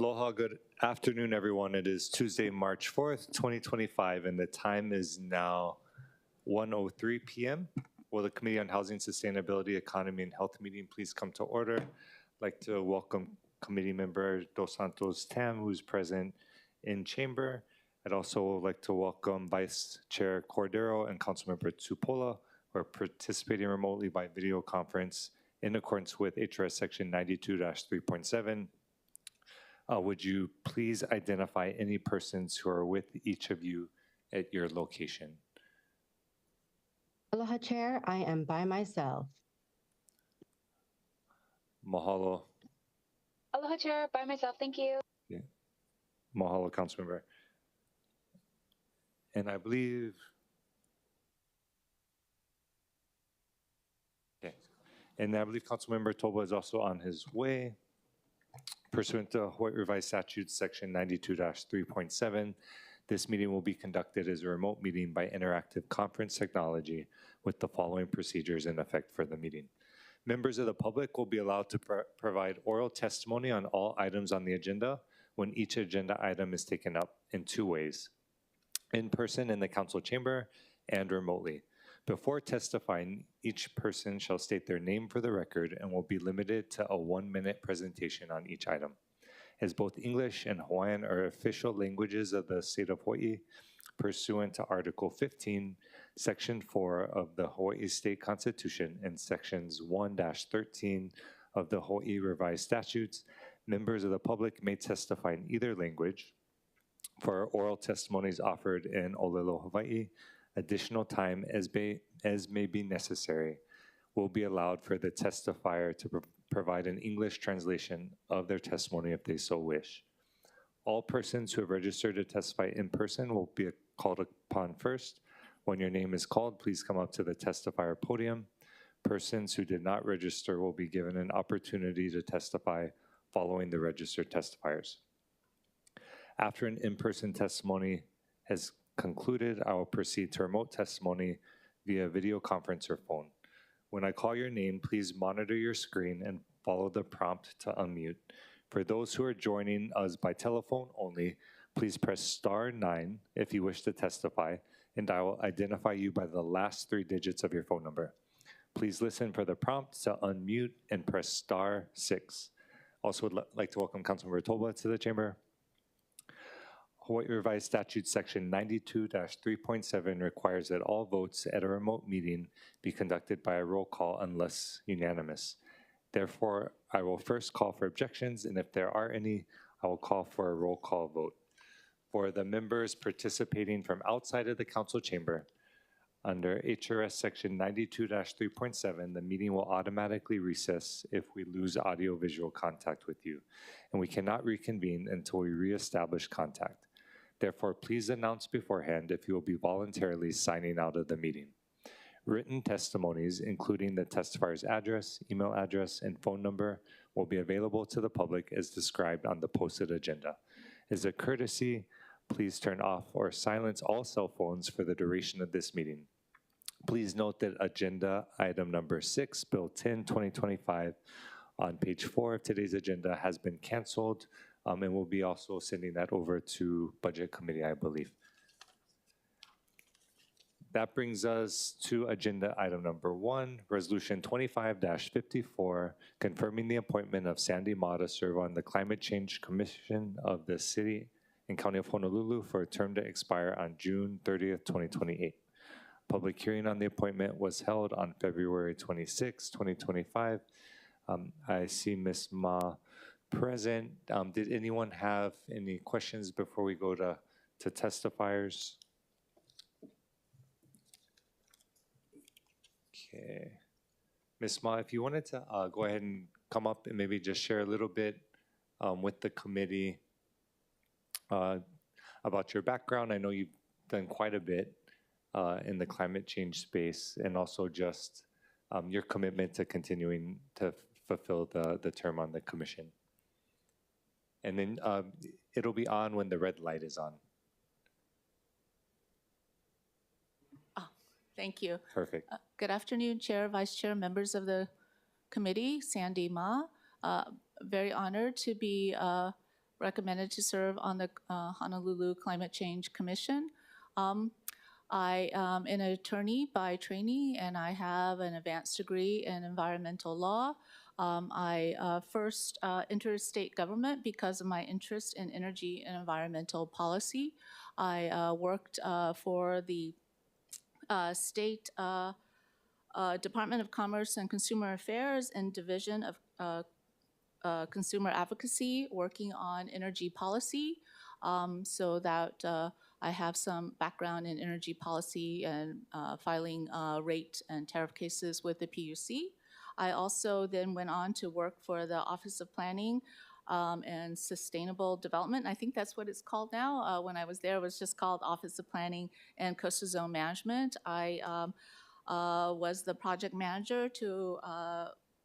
Aloha, good afternoon, everyone. It is Tuesday, March 4th, 2025, and the time is now 1:03 p.m. Will the Committee on Housing, Sustainability, Economy, and Health meeting please come to order? I'd like to welcome Committee Member Dos Santos Tam, who's present in chamber. I'd also like to welcome Vice Chair Cordero and Councilmember Tupola, who are participating remotely by video conference in accordance with HRS Section 92-3.7. Would you please identify any persons who are with each of you at your location? Aloha, Chair. I am by myself. Mahalo. Aloha, Chair. By myself. Thank you. Yeah. Mahalo, Councilmember. And I believe... Okay. And I believe Councilmember Toba is also on his way. Pursuant to Hawaii Revised Statutes Section 92-3.7, this meeting will be conducted as a remote meeting by interactive conference technology with the following procedures in effect for the meeting. Members of the public will be allowed to provide oral testimony on all items on the agenda when each agenda item is taken up in two ways: in person in the council chamber and remotely. Before testifying, each person shall state their name for the record and will be limited to a 1-minute presentation on each item. As both English and Hawaiian are official languages of the state of Hawaii, pursuant to Article 15, Section 4 of the Hawaii State Constitution and Sections 1-13 of the Hawaii Revised Statutes, members of the public may testify in either language. For oral testimonies offered in Olelo, Hawaii, additional time as may be necessary will be allowed for the testifier to provide an English translation of their testimony if they so wish. All persons who have registered to testify in person will be called upon first. When your name is called, please come up to the testifier podium. Persons who did not register will be given an opportunity to testify following the registered testifiers. After an in-person testimony has concluded, I will proceed to remote testimony via video conference or phone. When I call your name, please monitor your screen and follow the prompt to unmute. For those who are joining us by telephone only, please press *9 if you wish to testify, and I will identify you by the last 3 digits of your phone number. Please listen for the prompt to unmute and press *6. Also would like to welcome Councilmember Toba to the chamber. Hawaii Revised Statute Section 92-3.7 requires that all votes at a remote meeting be conducted by a roll call unless unanimous. Therefore, I will first call for objections, and if there are any, I will call for a roll call vote. For the members participating from outside of the council chamber, under HRS Section 92-3.7, the meeting will automatically recess if we lose audio-visual contact with you, and we cannot reconvene until we reestablish contact. Therefore, please announce beforehand if you will be voluntarily signing out of the meeting. Written testimonies, including the testifier's address, email address, and phone number, will be available to the public as described on the posted agenda. As a courtesy, please turn off or silence all cell phones for the duration of this meeting. Please note that agenda item number 6, Bill 10-2025, on page 4 of today's agenda has been canceled, and we'll be also sending that over to Budget Committee, I believe. That brings us to agenda item number 1, Resolution 25-54, confirming the appointment of Sandy Ma to serve on the Climate Change Commission of the City and County of Honolulu for a term to expire on June 30th, 2028. Public hearing on the appointment was held on February 26, 2025. I see Ms. Ma present. Did anyone have any questions before we go to testifiers? Okay. Ms. Ma, if you wanted to go ahead and come up and maybe just share a little bit with the committee about your background. I know you've done quite a bit in the climate change space, and also just your commitment to continuing to fulfill the term on the commission. And then it'll be on when the red light is on. Oh, thank you. Perfect. Good afternoon, Chair, Vice Chair, members of the committee, Sandy Ma. Very honored to be recommended to serve on the Honolulu Climate Change Commission. I am an attorney by training, and I have an advanced degree in environmental law. I first entered state government because of my interest in energy and environmental policy. I worked for the state Department of Commerce and Consumer Affairs and Division of Consumer Advocacy, working on energy policy, so that I have some background in energy policy and filing rate and tariff cases with the PUC. I also then went on to work for the Office of Planning and Sustainable Development. I think that's what it's called now. When I was there, it was just called Office of Planning and Coastal Zone Management. I was the project manager to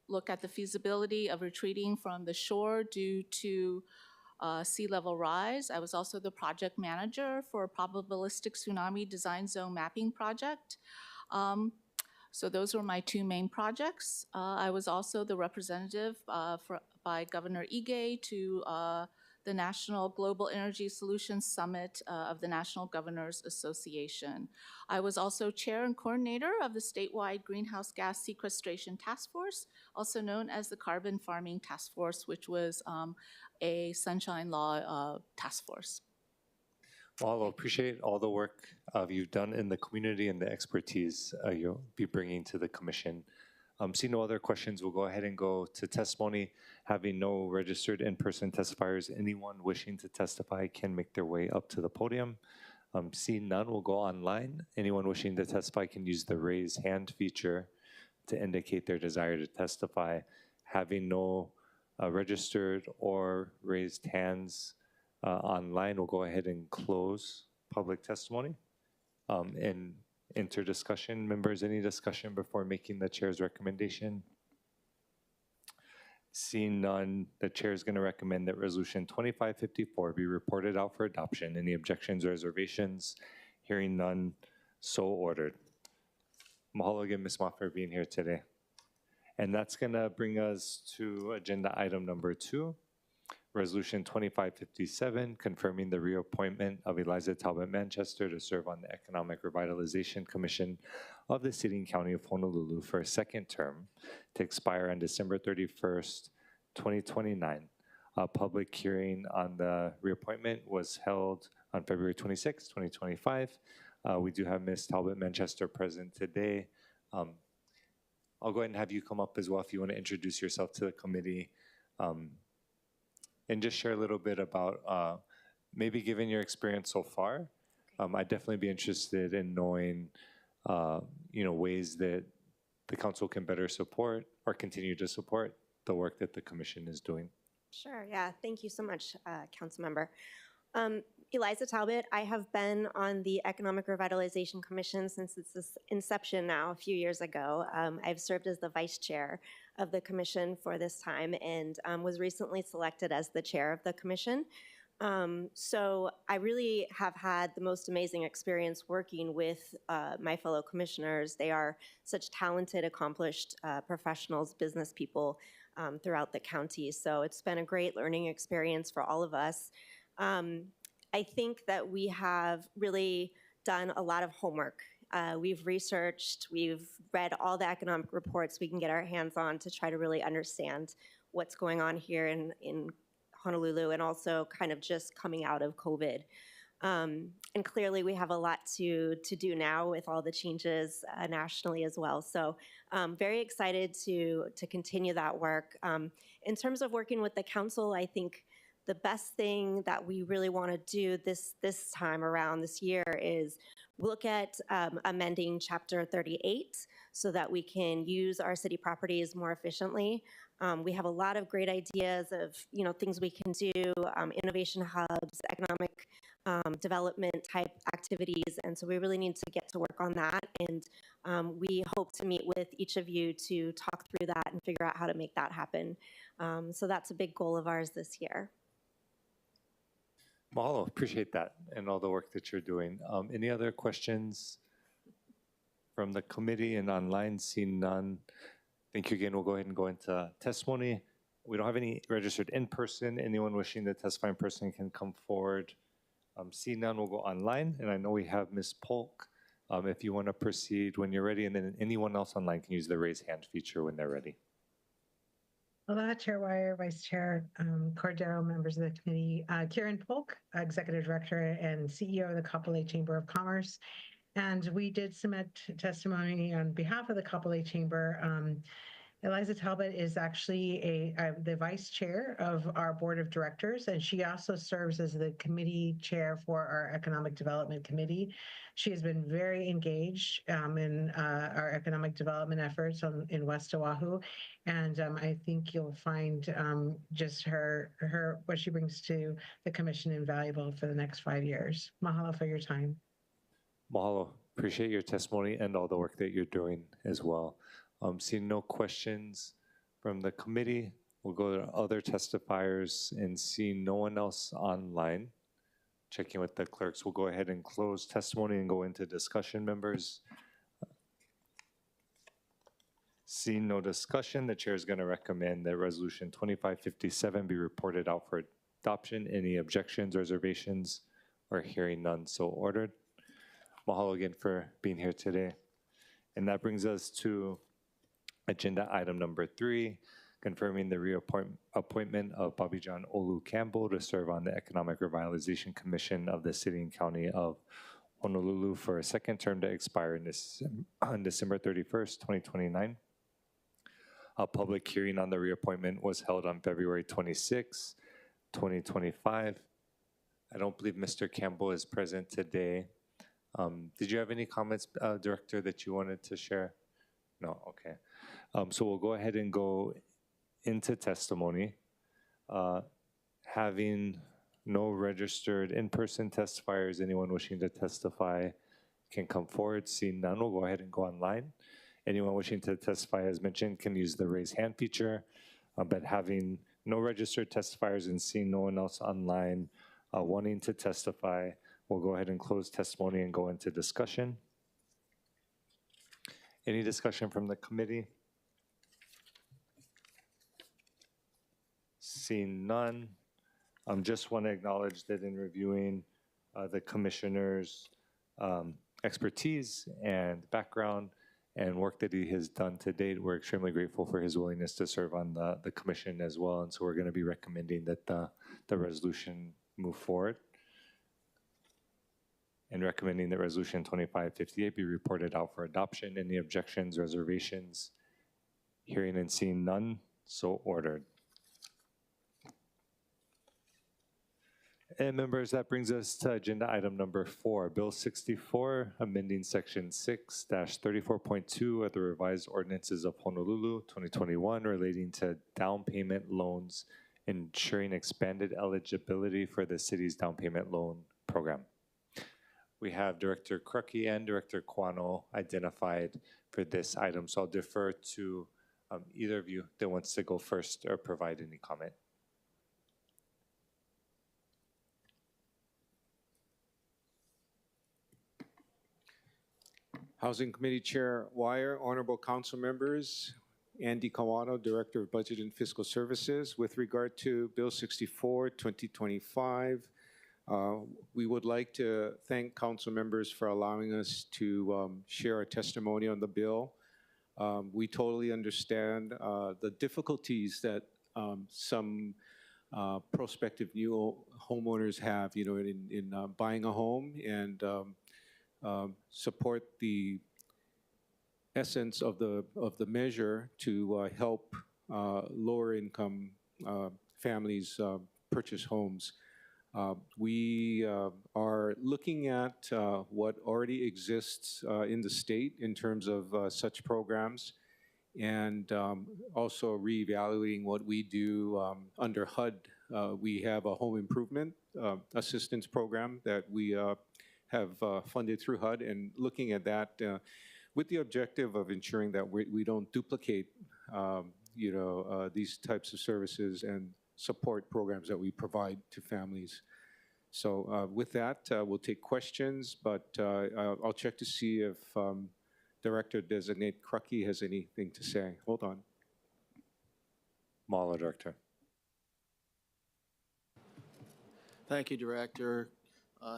look at the feasibility of retreating from the shore due to sea level rise. I was also the project manager for a probabilistic tsunami design zone mapping project. So those were my two main projects. I was also the representative by Governor Ige to the National Global Energy Solutions Summit of the National Governors Association. I was also chair and coordinator of the statewide Greenhouse Gas Sequestration Task Force, also known as the Carbon Farming Task Force, which was a Sunshine Law task force. Well, I appreciate all the work you've done in the community and the expertise you'll be bringing to the commission. See no other questions, we'll go ahead and go to testimony. Having no registered in-person testifiers, anyone wishing to testify can make their way up to the podium. Seeing none, we'll go online. Anyone wishing to testify can use the raise hand feature to indicate their desire to testify. Having no registered or raised hands online, we'll go ahead and close public testimony and enter discussion. Members, any discussion before making the chair's recommendation? Seeing none, the chair is going to recommend that Resolution 2554 be reported out for adoption. Any objections or reservations? Hearing none, so ordered. Mahalo again, Ms. Moff, for being here today. And that's going to bring us to agenda item number 2. Resolution 2557, confirming the reappointment of Eliza Talbot Manchester to serve on the Economic Revitalization Commission of the City and County of Honolulu for a second term to expire on December 31st, 2029. A public hearing on the reappointment was held on February 26, 2025. We do have Ms. Talbot Manchester present today. I'll go ahead and have you come up as well if you want to introduce yourself to the committee. And just share a little bit about maybe given your experience so far. I'd definitely be interested in knowing, ways that the council can better support or continue to support the work that the commission is doing. Sure, yeah. Thank you so much, Council Member. Eliza Talbot, I have been on the Economic Revitalization Commission since its inception now a few years ago. I've served as the vice chair of the commission for this time and was recently selected as the chair of the commission. So I really have had the most amazing experience working with my fellow commissioners. They are such talented, accomplished professionals, business people throughout the county. So it's been a great learning experience for all of us. I think that we have really done a lot of homework. We've researched, we've read all the economic reports we can get our hands on to try to really understand what's going on here in Honolulu and also kind of just coming out of COVID. And clearly we have a lot to do now with all the changes nationally as well. So very excited to continue that work. In terms of working with the council, I think the best thing that we really want to do this time around this year is look at amending Chapter 38 so that we can use our city properties more efficiently. We have a lot of great ideas of things we can do, innovation hubs, economic development type activities, and so we really need to get to work on that. And we hope to meet with each of you to talk through that and figure out how to make that happen. So that's a big goal of ours this year. Mahalo, appreciate that and all the work that you're doing. Any other questions from the committee and online? Seeing none. Thank you again. We'll go ahead and go into testimony. We don't have any registered in person. Anyone wishing to testify in person can come forward. Seeing none, we'll go online. And I know we have Ms. Polk. If you want to proceed when you're ready, and then anyone else online can use the raise hand feature when they're ready. Aloha, Chair Wire, Vice Chair Cordero, members of the committee. Karen Polk, Executive Director and CEO of the Kapolei Chamber of Commerce. And we did submit testimony on behalf of the Kapolei Chamber. Eliza Talbot is actually the vice chair of our board of directors, and she also serves as the committee chair for our economic development committee. She has been very engaged in our economic development efforts in West Oahu, and I think you'll find just her what she brings to the commission invaluable for the next 5 years. Mahalo for your time. Mahalo. Appreciate your testimony and all the work that you're doing as well. Seeing no questions from the committee, we'll go to other testifiers, and seeing no one else online, checking with the clerks, we'll go ahead and close testimony and go into discussion, members. Seeing no discussion, the chair is going to recommend that Resolution 2557 be reported out for adoption. Any objections, reservations, or hearing none, so ordered. Mahalo again for being here today. And that brings us to agenda item number 3, confirming the reappointment of Bobby John Olu Campbell to serve on the Economic Revitalization Commission of the City and County of Honolulu for a second term to expire on December 31st, 2029. A public hearing on the reappointment was held on February 26, 2025. I don't believe Mr. Campbell is present today. Did you have any comments, Director, that you wanted to share? No, okay. So we'll go ahead and go into testimony. Having no registered in-person testifiers, anyone wishing to testify can come forward. Seeing none, we'll go ahead and go online. Anyone wishing to testify, as mentioned, can use the raise hand feature. But having no registered testifiers and seeing no one else online wanting to testify, we'll go ahead and close testimony and go into discussion. Any discussion from the committee? Seeing none, just want to acknowledge that in reviewing the commissioner's expertise and background and work that he has done to date, we're extremely grateful for his willingness to serve on the commission as well. And so we're going to be recommending that the resolution move forward. And recommending that Resolution 2558 be reported out for adoption. Any objections, reservations? Hearing and seeing none, so ordered. And members, that brings us to agenda item number 4, Bill 64, amending Section 6-34.2 of the revised ordinances of Honolulu 2021 relating to down payment loans, ensuring expanded eligibility for the city's down payment loan program. We have Director Krucki and Director Kwano identified for this item, so I'll defer to either of you that wants to go first or provide any comment. Housing Committee Chair Wire, Honorable Council Members, Andy Kawano, Director of Budget and Fiscal Services. With regard to Bill 64, 2025, we would like to thank council members for allowing us to share our testimony on the bill. We totally understand the difficulties that some prospective new homeowners have, in buying a home, and support the essence of the measure to help lower income families purchase homes. We are looking at what already exists in the state in terms of such programs, and also reevaluating what we do under HUD. We have a home improvement assistance program that we have funded through HUD, and looking at that with the objective of ensuring that we don't duplicate these types of services and support programs that we provide to families. So with that, we'll take questions, but I'll check to see if Director-designate Krucki has anything to say. Hold on. Mahalo, Director. Thank you, Director.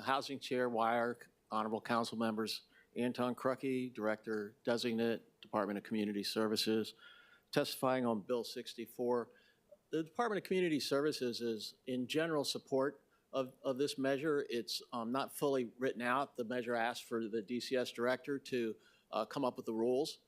Housing Chair Wire, honorable council members, Anton Krucke, Director Designate, Department of Community Services, testifying on Bill 64. The Department of Community Services is in general support of this measure. It's not fully written out. The measure asks for the DCS Director to come up with the rules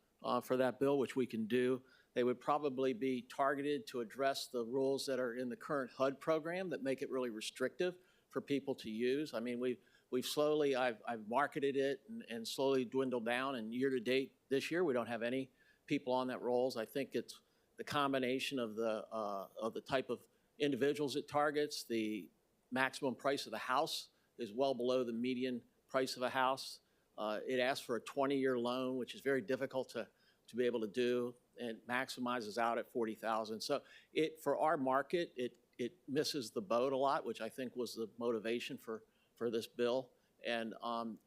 for that bill, which we can do. They would probably be targeted to address the rules that are in the current HUD program that make it really restrictive for people to use. I mean, we've slowly, I've marketed it and slowly dwindled down, and year to date this year, we don't have any people on that rolls. I think it's the combination of the type of individuals it targets. The maximum price of the house is well below the median price of a house. It asks for a 20-year loan, which is very difficult to be able to do, and maximizes out at $40,000. So for our market, it misses the boat a lot, which I think was the motivation for this bill. And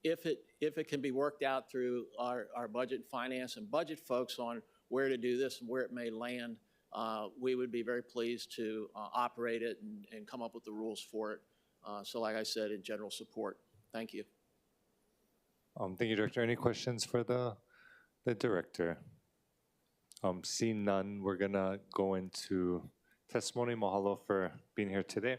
if it can be worked out through our budget and finance and budget folks on where to do this and where it may land, we would be very pleased to operate it and come up with the rules for it. So like I said, in general support. Thank you. Thank you, Director. Any questions for the Director? Seeing none, we're gonna go into testimony. Mahalo for being here today.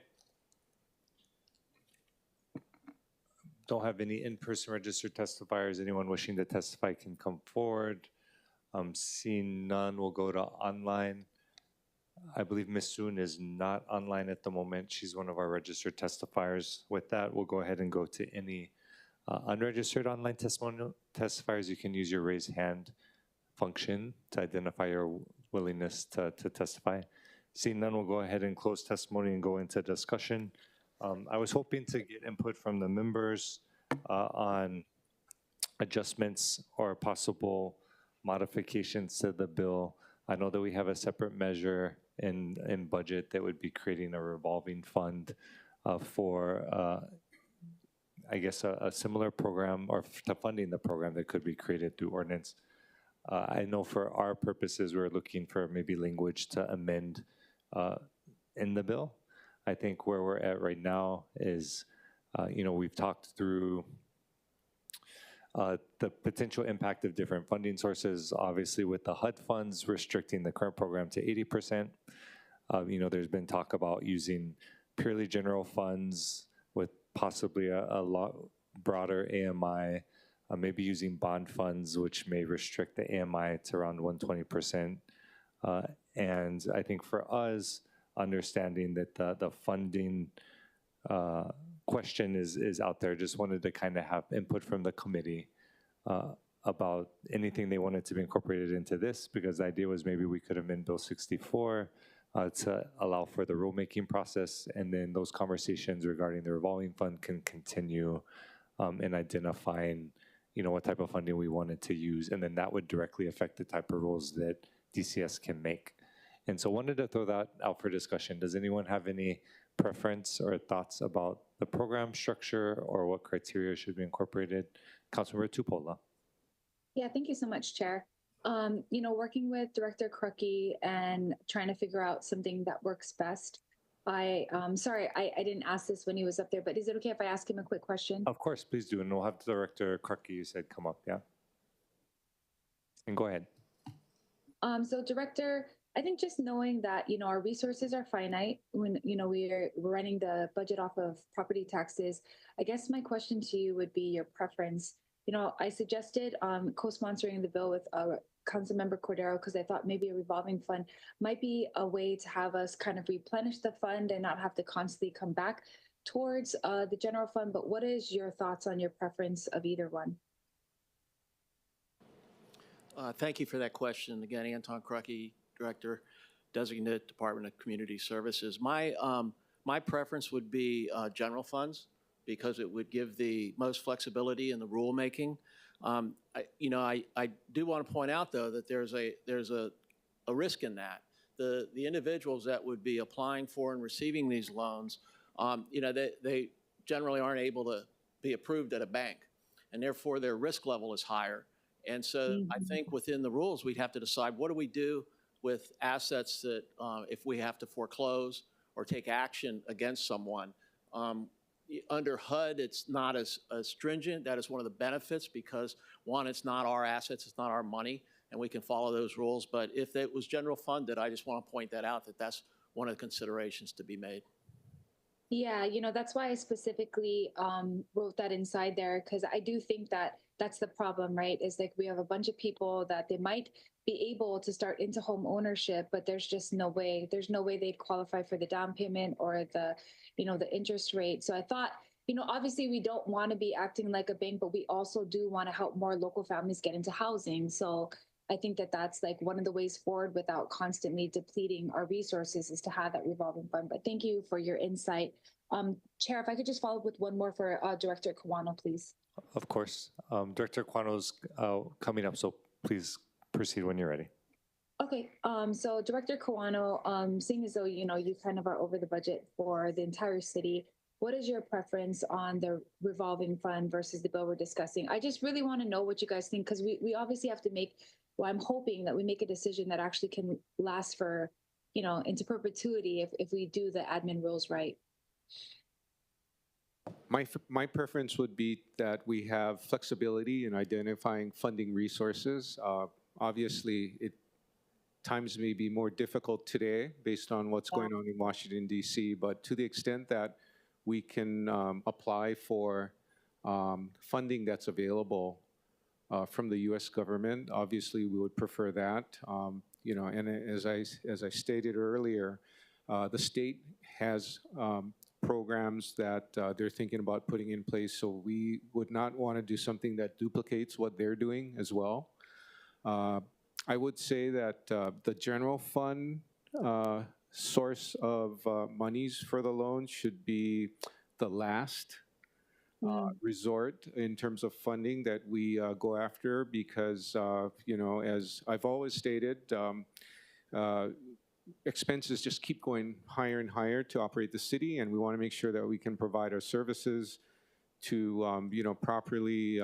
Don't have any in-person registered testifiers. Anyone wishing to testify can come forward. Seeing none, we'll go to online. I believe Ms. Soon is not online at the moment. She's one of our registered testifiers. With that, we'll go ahead and go to any unregistered online testifiers. You can use your raise hand function to identify your willingness to testify. Seeing none, we'll go ahead and close testimony and go into discussion. I was hoping to get input from the members on adjustments or possible modifications to the bill. I know that we have a separate measure in budget that would be creating a revolving fund for, I guess, a similar program or to funding the program that could be created through ordinance. I know for our purposes, we're looking for maybe language to amend in the bill. I think where we're at right now is, we've talked through the potential impact of different funding sources, obviously with the HUD funds restricting the current program to 80%. There's been talk about using purely general funds with possibly a lot broader AMI, maybe using bond funds, which may restrict the AMI to around 120%. And I think for us, understanding that the funding question is out there, just wanted to kind of have input from the committee about anything they wanted to be incorporated into this, because the idea was maybe we could amend Bill 64 to allow for the rulemaking process, and then those conversations regarding the revolving fund can continue in identifying what type of funding we wanted to use, and then that would directly affect the type of rules that DCS can make. And so wanted to throw that out for discussion. Does anyone have any preference or thoughts about the program structure or what criteria should be incorporated? Councilmember Tupola. Yeah, thank you so much, Chair. Working with Director Krucke and trying to figure out something that works best. Sorry, I didn't ask this when he was up there, but is it okay if I ask him a quick question? Of course, please do. And we'll have Director Krucke, you said, come up, yeah? And go ahead. So Director, I think just knowing that, our resources are finite when, we're running the budget off of property taxes. I guess my question to you would be your preference. I suggested co-sponsoring the bill with Councilmember Cordero because I thought maybe a revolving fund might be a way to have us kind of replenish the fund and not have to constantly come back towards the general fund. But what is your thoughts on your preference of either one? Thank you for that question. Again, Anton Krucke, Director, Designate, Department of Community Services. My preference would be general funds because it would give the most flexibility in the rulemaking. I do want to point out, though, that there's a risk in that. The individuals that would be applying for and receiving these loans, they generally aren't able to be approved at a bank, and therefore their risk level is higher. And so I think within the rules, we'd have to decide what do we do with assets that if we have to foreclose or take action against someone, under HUD, it's not as stringent. That is one of the benefits because, one, it's not our assets, it's not our money, and we can follow those rules. But if it was general funded, I just want to point that out, that that's one of the considerations to be made. Yeah, that's why I specifically wrote that inside there, because I do think that that's the problem, right? Is like we have a bunch of people that they might be able to start into home ownership, but there's just no way. There's no way they'd qualify for the down payment or the interest rate. So I thought, obviously we don't want to be acting like a bank, but we also do want to help more local families get into housing. So I think that that's like one of the ways forward without constantly depleting our resources is to have that revolving fund. But thank you for your insight. Chair, if I could just follow up with one more for Director Kawano, please. Of course. Director Quano's coming up, so please proceed when you're ready. Okay, so Director Kawano, seeing as though, you kind of are over the budget for the entire city, what is your preference on the revolving fund versus the bill we're discussing? I just really want to know what you guys think, because we obviously have to make, well, I'm hoping that we make a decision that actually can last for, into perpetuity if we do the admin rules right. My preference would be that we have flexibility in identifying funding resources. Obviously, times may be more difficult today based on what's going on in Washington, D.C., but to the extent that we can apply for funding that's available from the U.S. government, obviously we would prefer that. And as I stated earlier, the state has programs that they're thinking about putting in place, so we would not want to do something that duplicates what they're doing as well. I would say that the general fund source of monies for the loan should be the last resort in terms of funding that we go after because, as I've always stated, expenses just keep going higher and higher to operate the city, and we want to make sure that we can provide our services to, properly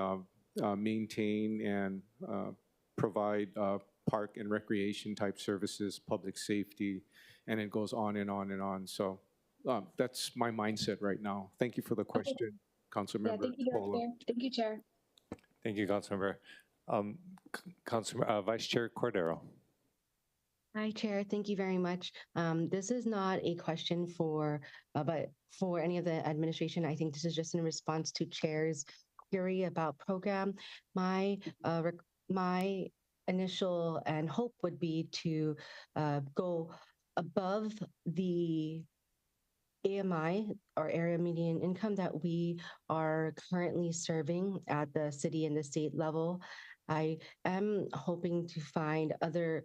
maintain and provide park and recreation type services, public safety, and it goes on and on and on. So that's my mindset right now. Thank you for the question, Councilmember. Yeah, thank you, Director. Thank you, Chair. Thank you, Councilmember. Vice Chair Cordero. Hi, Chair. Thank you very much. This is not a question but for any of the administration. I think this is just in response to Chair's query about program. My initial and hope would be to go above the AMI, or area median income, that we are currently serving at the city and the state level. I am hoping to find other,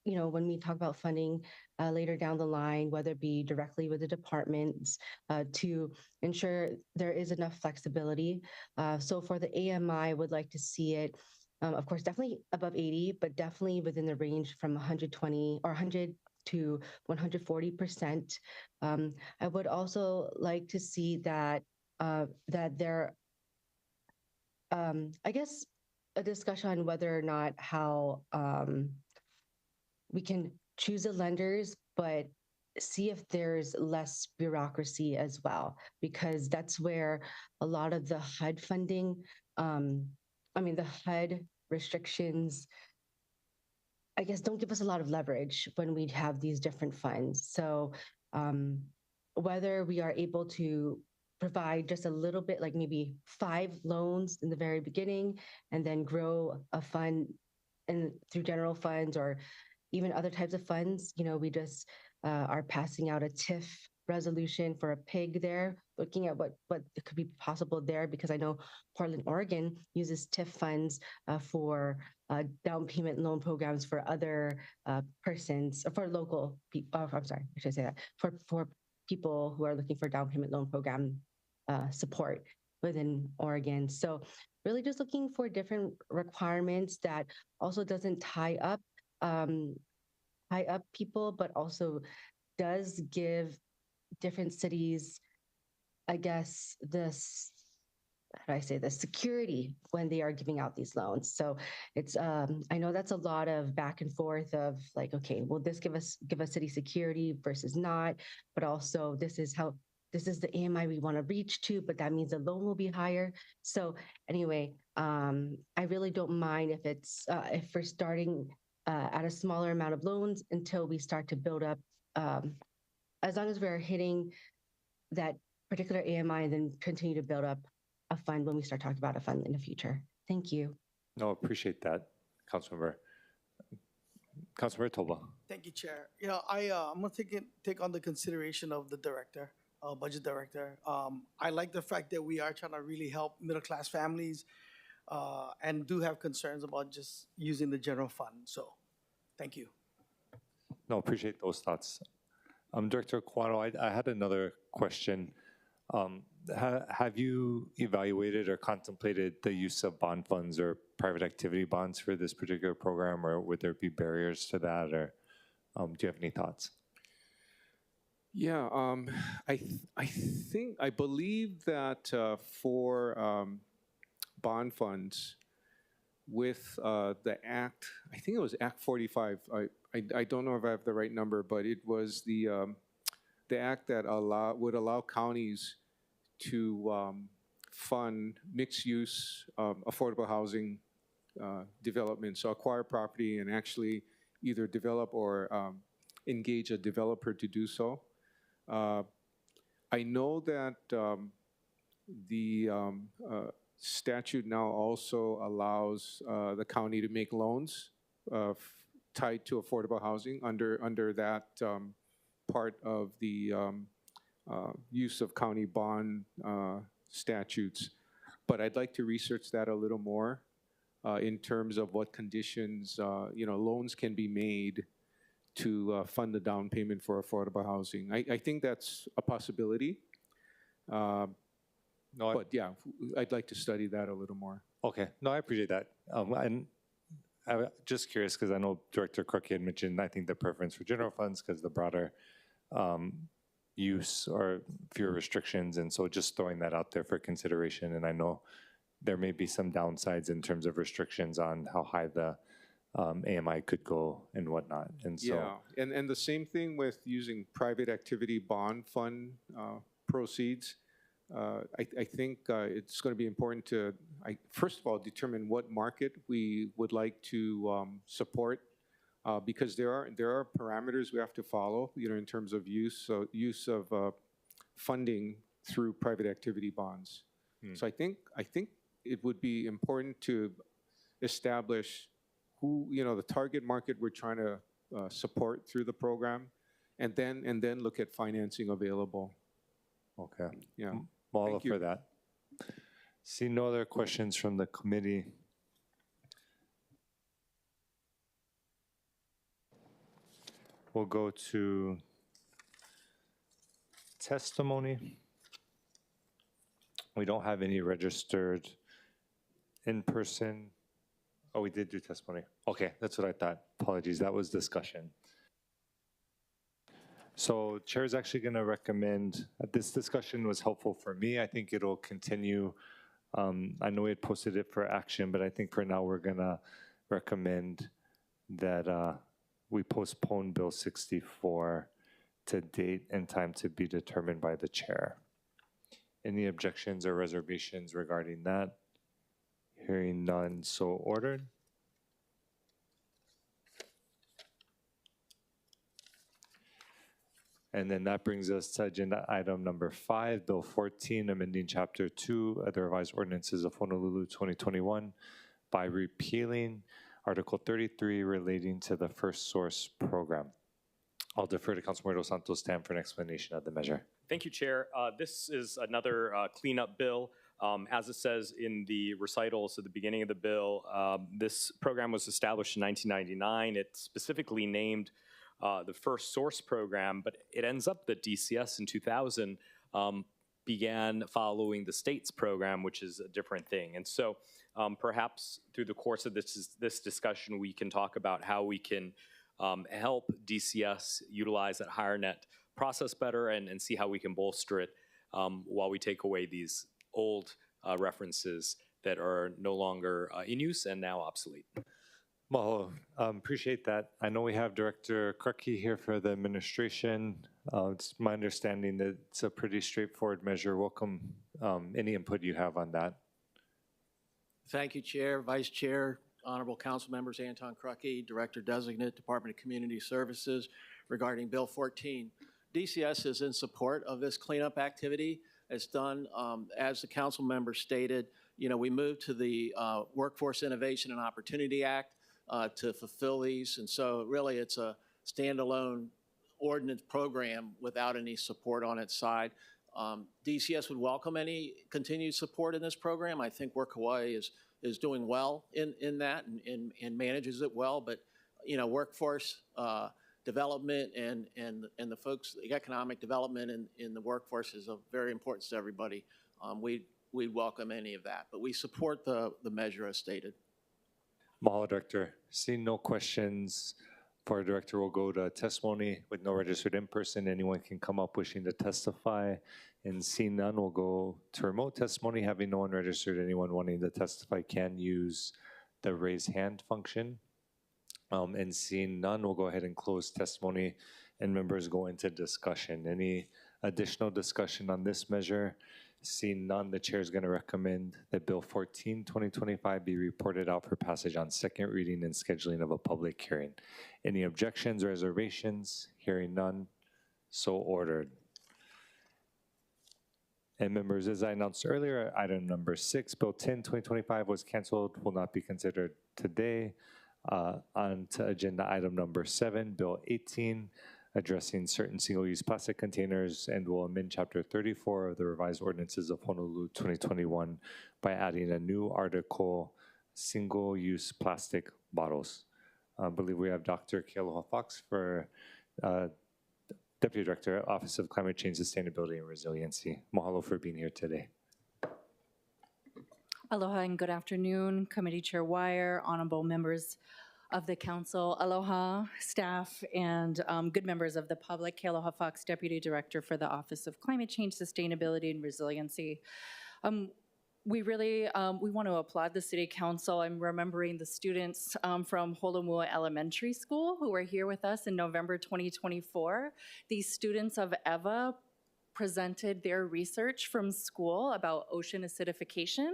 when we talk about funding later down the line, whether it be directly with the departments, to ensure there is enough flexibility. So for the AMI, I would like to see it, of course, definitely above 80, but definitely within the range from 120 or 100 to 140%. I would also like to see that there, I guess, a discussion on whether or not how we can choose the lenders, but see if there's less bureaucracy as well, because that's where a lot of the HUD funding, the HUD restrictions, I guess, don't give us a lot of leverage when we have these different funds. So whether we are able to provide just a little bit, like maybe 5 loans in the very beginning, and then grow a fund through general funds or even other types of funds. We just are passing out a TIF resolution for a PIG there, looking at what could be possible there, because I know Portland, Oregon uses TIF funds for down payment loan programs for other persons, or for local people. I'm sorry, I should say that, for people who are looking for down payment loan program support within Oregon. So really just looking for different requirements that also doesn't tie up people, but also does give different cities, I guess, this how do I say this, security when they are giving out these loans. So it's I know that's a lot of back and forth of like, okay, will this give us city security versus not, but also this is the AMI we want to reach to, but that means the loan will be higher. So anyway, I really don't mind if it's if we're starting at a smaller amount of loans until we start to build up, as long as we're hitting that particular AMI and then continue to build up a fund when we start talking about a fund in the future. Thank you. No, appreciate that, Councilmember. Councilmember Toba. Thank you, Chair. Yeah, I'm gonna take on the consideration of the director, budget director. I like the fact that we are trying to really help middle class families, and do have concerns about just using the general fund. So, thank you. No, appreciate those thoughts. Director Quano, I had another question. Have you evaluated or contemplated the use of bond funds or private activity bonds for this particular program, or would there be barriers to that, or do you have any thoughts? Yeah, I believe that for bond funds with the Act, I think it was Act 45. I don't know if I have the right number, but it was the act that would allow counties to fund mixed-use affordable housing development. So acquire property and actually either develop or engage a developer to do so. I know that the statute now also allows the county to make loans tied to affordable housing under that part of the use of county bond statutes. But I'd like to research that a little more in terms of what conditions loans can be made to fund the down payment for affordable housing. I think that's a possibility. But yeah, I'd like to study that a little more. Okay, no, I appreciate that. And I'm just curious because I know Director Crookey had mentioned, I think, the preference for general funds because the broader use or fewer restrictions. And so just throwing that out there for consideration. And I know there may be some downsides in terms of restrictions on how high the AMI could go and whatnot. And so, yeah, and the same thing with using private activity bond fund proceeds. I think it's going to be important to, first of all, determine what market we would like to support, because there are parameters we have to follow, in terms of use of funding through private activity bonds. So I think it would be important to establish who, the target market we're trying to support through the program, and then look at financing available. okay. Yeah. Mahalo for that. See no other questions from the committee. We'll go to testimony. We don't have any registered in person. Oh, we did do testimony. Okay, that's what I thought. Apologies, that was discussion. So Chair is actually going to recommend, this discussion was helpful for me. I think it'll continue. I know we had posted it for action, but I think for now we're going to recommend that we postpone Bill 64 to date and time to be determined by the Chair. Any objections or reservations regarding that? Hearing none, so ordered. And then that brings us to agenda item number 5, Bill 14, amending Chapter 2 of the revised ordinances of Honolulu 2021 by repealing Article 33 relating to the First Source program. I'll defer to Councilmember Dos Santos Tam for an explanation of the measure. Thank you, Chair. This is another cleanup bill. As it says in the recitals at the beginning of the bill, this program was established in 1999. It's specifically named the First Source program, but it ends up that DCS in 2000 began following the state's program, which is a different thing. And so perhaps through the course of this discussion, we can talk about how we can help DCS utilize that higher net process better and see how we can bolster it while we take away these old references that are no longer in use and now obsolete. Mahalo. Appreciate that. I know we have Director Krupke here for the administration. It's my understanding that it's a pretty straightforward measure. Welcome any input you have on that. Thank you, Chair, Vice Chair, Honorable Council Members Anton Krupke, Director Designate, Department of Community Services, regarding Bill 14. DCS is in support of this cleanup activity. It's done, as the council member stated, we moved to the Workforce Innovation and Opportunity Act to fulfill these. And so really it's a standalone ordinance program without any support on its side. DCS would welcome any continued support in this program. I think Work Hawaii is doing well in that and manages it well. But workforce development and the folks, the economic development in the workforce is very important to everybody. We'd welcome any of that, but we support the measure as stated. Mahalo, Director. Seeing no questions for our Director, we'll go to testimony with no registered in person. Anyone can come up wishing to testify. And seeing none, we'll go to remote testimony. Having no one registered, anyone wanting to testify can use the raise hand function. And seeing none, we'll go ahead and close testimony and members go into discussion. Any additional discussion on this measure? Seeing none, the chair is going to recommend that Bill 14, 2025 be reported out for passage on second reading and scheduling of a public hearing. Any objections or reservations? Hearing none, so ordered. And members, as I announced earlier, item number 6, Bill 10, 2025 was canceled, will not be considered today. On to agenda item number 7, Bill 18, addressing certain single-use plastic containers, and will amend Chapter 34 of the revised ordinances of Honolulu 2021 by adding a new article, single-use plastic bottles. I believe we have Dr. Kealoha Fox for Deputy Director, Office of Climate Change, Sustainability, and Resiliency. Mahalo for being here today. Aloha and good afternoon, Committee Chair Wire, honorable members of the council, aloha, staff, and good members of the public. Kealoha Fox, Deputy Director for the Office of Climate Change, Sustainability, and Resiliency. We want to applaud the City Council. I'm remembering the students from Holomua Elementary School who were here with us in November 2024. These students of EVA presented their research from school about ocean acidification,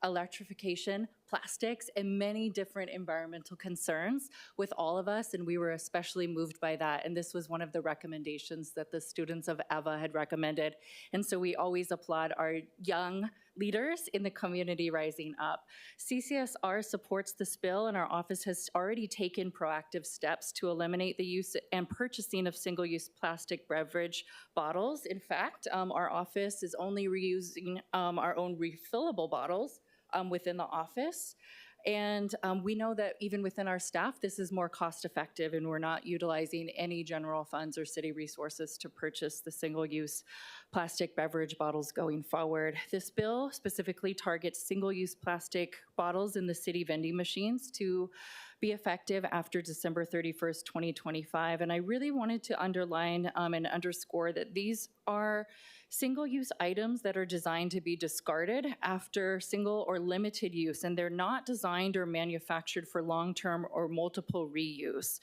electrification, plastics, and many different environmental concerns with all of us, and we were especially moved by that. And this was one of the recommendations that the students of EVA had recommended. And so we always applaud our young leaders in the community rising up. CCSR supports this bill, and our office has already taken proactive steps to eliminate the use and purchasing of single-use plastic beverage bottles. In fact, our office is only reusing our own refillable bottles within the office. And we know that even within our staff, this is more cost effective, and we're not utilizing any general funds or city resources to purchase the single-use plastic beverage bottles going forward. This bill specifically targets single-use plastic bottles in the city vending machines to be effective after December 31st, 2025. And I really wanted to underline and underscore that these are single-use items that are designed to be discarded after single or limited use, and they're not designed or manufactured for long-term or multiple reuse.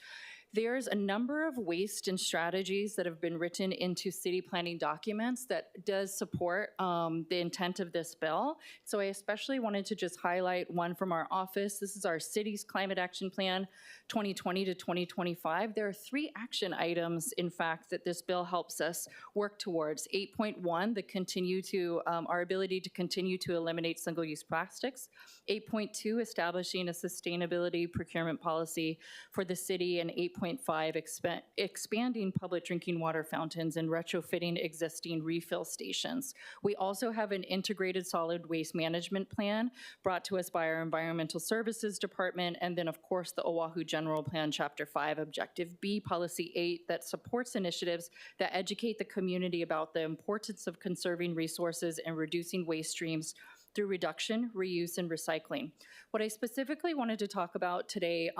There's a number of waste and strategies that have been written into city planning documents that does support the intent of this bill. So I especially wanted to just highlight one from our office. This is our city's climate action plan 2020 to 2025. There are 3 action items, in fact, that this bill helps us work towards. 8.1, our ability to continue to eliminate single-use plastics. 8.2, establishing a sustainability procurement policy for the city, and 8.5, expanding public drinking water fountains and retrofitting existing refill stations. We also have an integrated solid waste management plan brought to us by our Environmental Services Department, and then of course the Oahu General Plan Chapter 5, Objective B, Policy 8, that supports initiatives that educate the community about the importance of conserving resources and reducing waste streams through reduction, reuse, and recycling. What I specifically wanted to talk about today,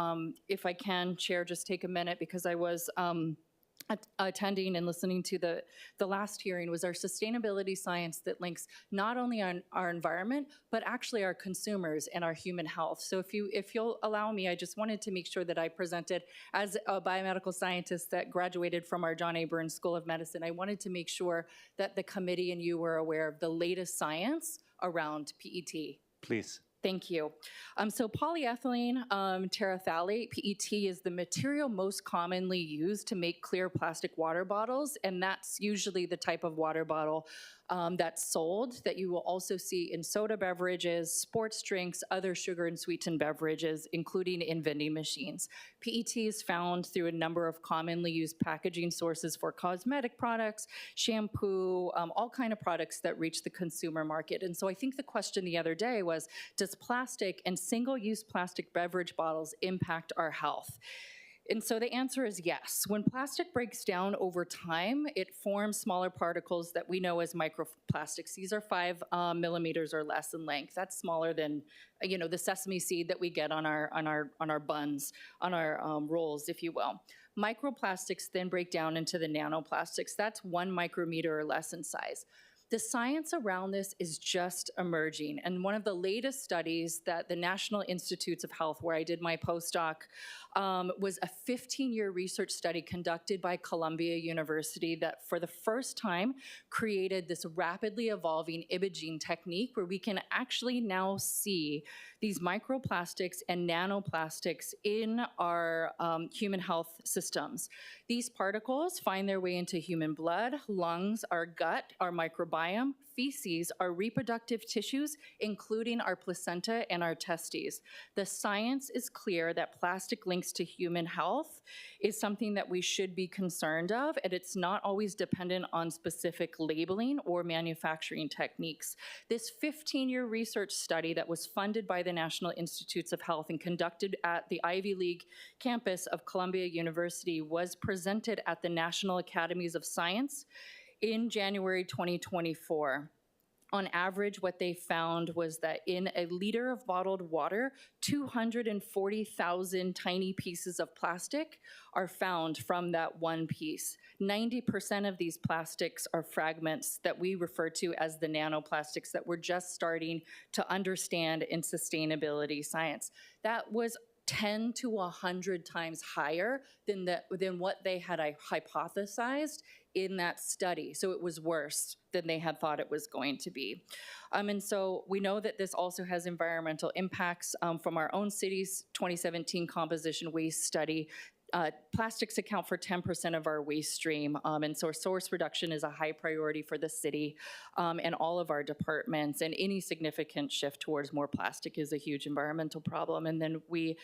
if I can, Chair, just take a minute, because I was attending and listening to the last hearing was our sustainability science that links not only our environment, but actually our consumers and our human health. So if you'll allow me, I just wanted to make sure that I presented as a biomedical scientist that graduated from our John A. Burns School of Medicine. I wanted to make sure that the committee and you were aware of the latest science around PET. Please. Thank you. So polyethylene terephthalate, PET, is the material most commonly used to make clear plastic water bottles, and that's usually the type of water bottle that's sold that you will also see in soda beverages, sports drinks, other sugar and sweetened beverages, including in vending machines. PET is found through a number of commonly used packaging sources for cosmetic products, shampoo, all kind of products that reach the consumer market. And so I think the question the other day was, does plastic and single-use plastic beverage bottles impact our health? And so the answer is yes. When plastic breaks down over time, it forms smaller particles that we know as microplastics. These are 5 millimeters or less in length. That's smaller than, the sesame seed that we get on our buns, on our rolls, if you will. Microplastics then break down into the nanoplastics. That's 1 micrometer or less in size. The science around this is just emerging. And one of the latest studies that the National Institutes of Health, where I did my postdoc, was a 15-year research study conducted by Columbia University that for the first time created this rapidly evolving imaging technique where we can actually now see these microplastics and nanoplastics in our human health systems. These particles find their way into human blood, lungs, our gut, our microbiome, feces, our reproductive tissues, including our placenta and our testes. The science is clear that plastic links to human health is something that we should be concerned of, and it's not always dependent on specific labeling or manufacturing techniques. This 15-year research study that was funded by the National Institutes of Health and conducted at the Ivy League campus of Columbia University was presented at the National Academies of Science in January 2024. On average, what they found was that in a liter of bottled water, 240,000 tiny pieces of plastic are found from that one piece. 90% of these plastics are fragments that we refer to as the nanoplastics that we're just starting to understand in sustainability science. That was 10 to 100 times higher than what they had hypothesized in that study. So it was worse than they had thought it was going to be. And so we know that this also has environmental impacts from our own city's 2017 composition waste study. Plastics account for 10% of our waste stream, and so source reduction is a high priority for the city and all of our departments, and any significant shift towards more plastic is a huge environmental problem. And then we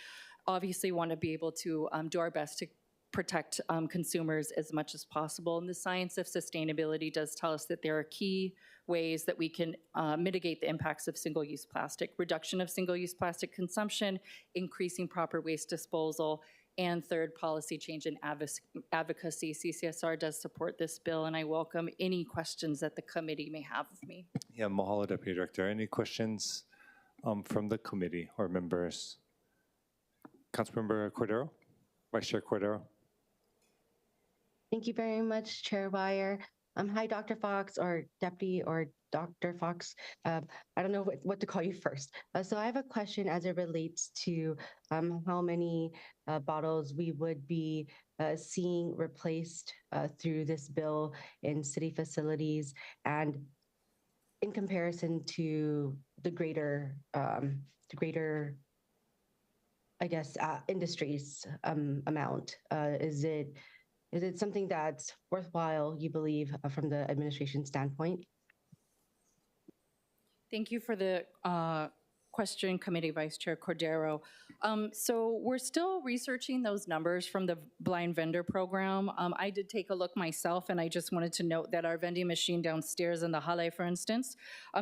obviously want to be able to do our best to protect consumers as much as possible. And the science of sustainability does tell us that there are key ways that we can mitigate the impacts of single-use plastic: reduction of single-use plastic consumption, increasing proper waste disposal, and third, policy change and advocacy. CCSR does support this bill, and I welcome any questions that the committee may have of me. Yeah, mahalo, Deputy Director. Any questions from the committee or members? Councilmember Cordero, Vice Chair Cordero. Thank you very much, Chair Wire. Hi, Dr. Fox, or Deputy, or Dr. Fox. I don't know what to call you first. So I have a question as it relates to how many bottles we would be seeing replaced through this bill in city facilities, and in comparison to the greater I guess, industries amount. Is it something that's worthwhile, you believe, from the administration standpoint? Thank you for the question, Committee Vice Chair Cordero. So we're still researching those numbers from the blind vendor program. I did take a look myself, and I just wanted to note that our vending machine downstairs in the Hale, for instance,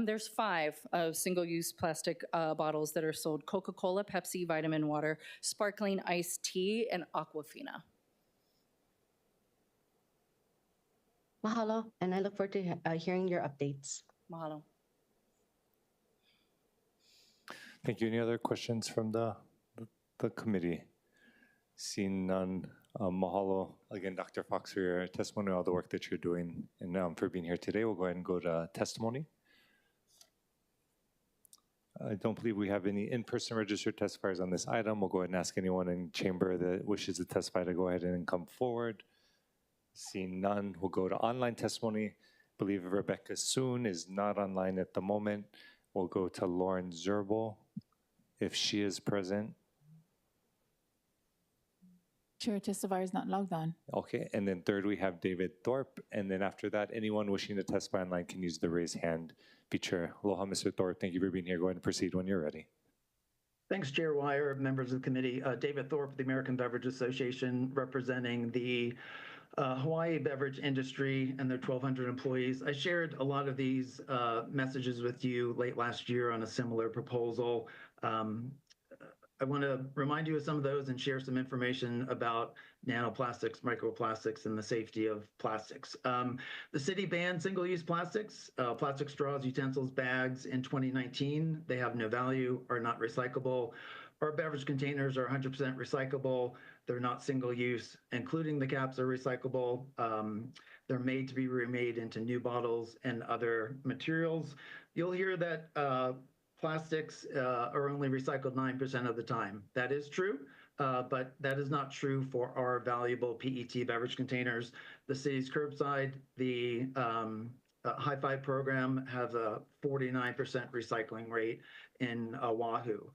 there's 5 single-use plastic bottles that are sold: Coca-Cola, Pepsi, vitamin water, sparkling iced tea, and Aquafina. Mahalo, and I look forward to hearing your updates. Mahalo. Thank you. Any other questions from the committee? Seeing none, Mahalo again, Dr. Fox, for your testimony, all the work that you're doing, and for being here today. We'll go ahead and go to testimony. I don't believe we have any in-person registered testifiers on this item. We'll go ahead and ask anyone in chamber that wishes to testify to go ahead and come forward. Seeing none, we'll go to online testimony. I believe Rebecca Soon is not online at the moment. We'll go to Lauren Zerbel, if she is present. Chair, testifier is not logged on. Okay, and then third, we have David Thorpe. And then after that, anyone wishing to testify online can use the raise hand feature. Aloha, Mr. Thorpe. Thank you for being here. Go ahead and proceed when you're ready. Thanks, Chair Wire, members of the committee. David Thorpe, the American Beverage Association, representing the Hawaii beverage industry and their 1,200 employees. I shared a lot of these messages with you late last year on a similar proposal. I want to remind you of some of those and share some information about nanoplastics, microplastics, and the safety of plastics. The city banned single-use plastics, plastic straws, utensils, bags in 2019. They have no value, are not recyclable. Our beverage containers are 100% recyclable. They're not single-use, including the caps are recyclable. They're made to be remade into new bottles and other materials. You'll hear that plastics are only recycled 9% of the time. That is true, but that is not true for our valuable PET beverage containers. The city's curbside, the High Five program has a 49% recycling rate in Oahu.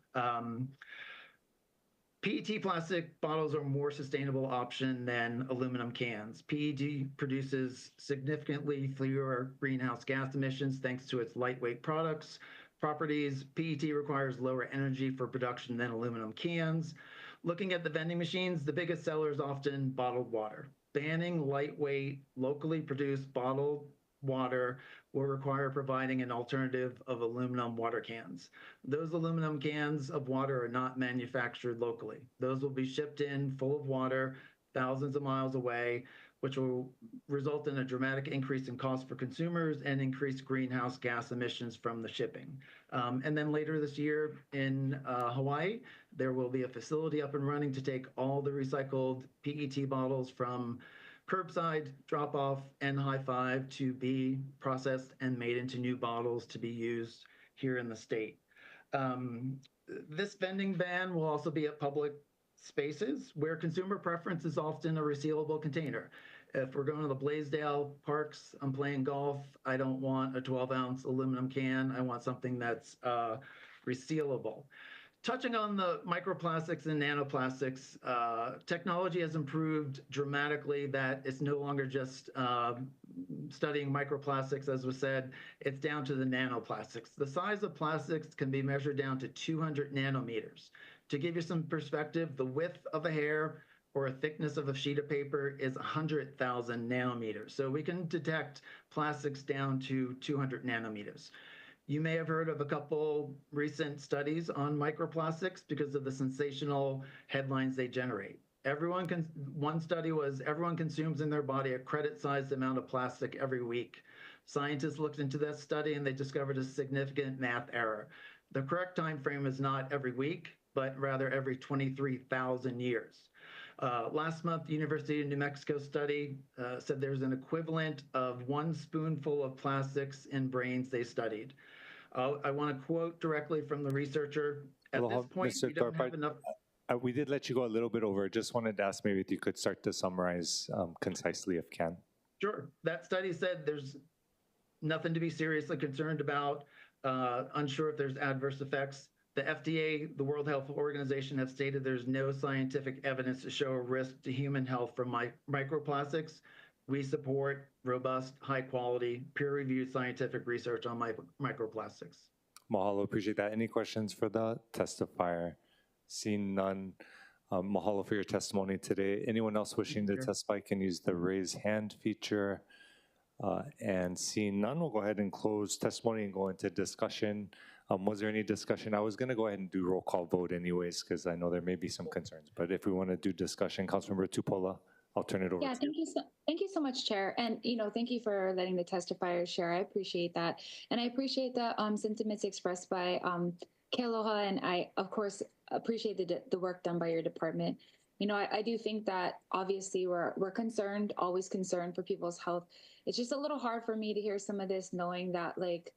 PET plastic bottles are a more sustainable option than aluminum cans. PET produces significantly fewer greenhouse gas emissions thanks to its lightweight properties. PET requires lower energy for production than aluminum cans. Looking at the vending machines, the biggest seller is often bottled water. Banning lightweight, locally produced bottled water will require providing an alternative of aluminum water cans. Those aluminum cans of water are not manufactured locally. Those will be shipped in full of water thousands of miles away, which will result in a dramatic increase in cost for consumers and increased greenhouse gas emissions from the shipping. And then later this year in Hawaii, there will be a facility up and running to take all the recycled PET bottles from curbside, drop-off, and High Five to be processed and made into new bottles to be used here in the state. This vending ban will also be at public spaces where consumer preference is often a resealable container. If we're going to the Blaisdell parks, I'm playing golf, I don't want a 12-ounce aluminum can. I want something that's resealable. Touching on the microplastics and nanoplastics, technology has improved dramatically that it's no longer just studying microplastics, as was said, it's down to the nanoplastics. The size of plastics can be measured down to 200 nanometers. To give you some perspective, the width of a hair or a thickness of a sheet of paper is 100,000 nanometers. So we can detect plastics down to 200 nanometers. You may have heard of a couple recent studies on microplastics because of the sensational headlines they generate. One study was everyone consumes in their body a credit-sized amount of plastic every week. Scientists looked into that study and they discovered a significant math error. The correct time frame is not every week, but rather every 23,000 years. Last month, the University of New Mexico study said there's an equivalent of 1 spoonful of plastics in brains they studied. I want to quote directly from the researcher. At this point, we don't have enough. We did let you go a little bit over. Just wanted to ask maybe if you could start to summarize concisely if you can. Sure. That study said there's nothing to be seriously concerned about, unsure if there's adverse effects. The FDA, the World Health Organization, have stated there's no scientific evidence to show a risk to human health from microplastics. We support robust, high-quality, peer-reviewed scientific research on microplastics. Mahalo, appreciate that. Any questions for the testifier? Seeing none, mahalo for your testimony today. Anyone else wishing to testify can use the raise hand feature. And seeing none, we'll go ahead and close testimony and go into discussion. Was there any discussion? I was going to go ahead and do roll call vote anyways, because I know there may be some concerns. But if we want to do discussion, Councilmember Tupola, I'll turn it over to you. Thank you so much, Chair. And, thank you for letting the testifiers share. I appreciate that. And I appreciate the sentiments expressed by Kealoha. And I, of course, appreciate the work done by your department. I do think that obviously we're concerned, always concerned for people's health. It's just a little hard for me to hear some of this, knowing that like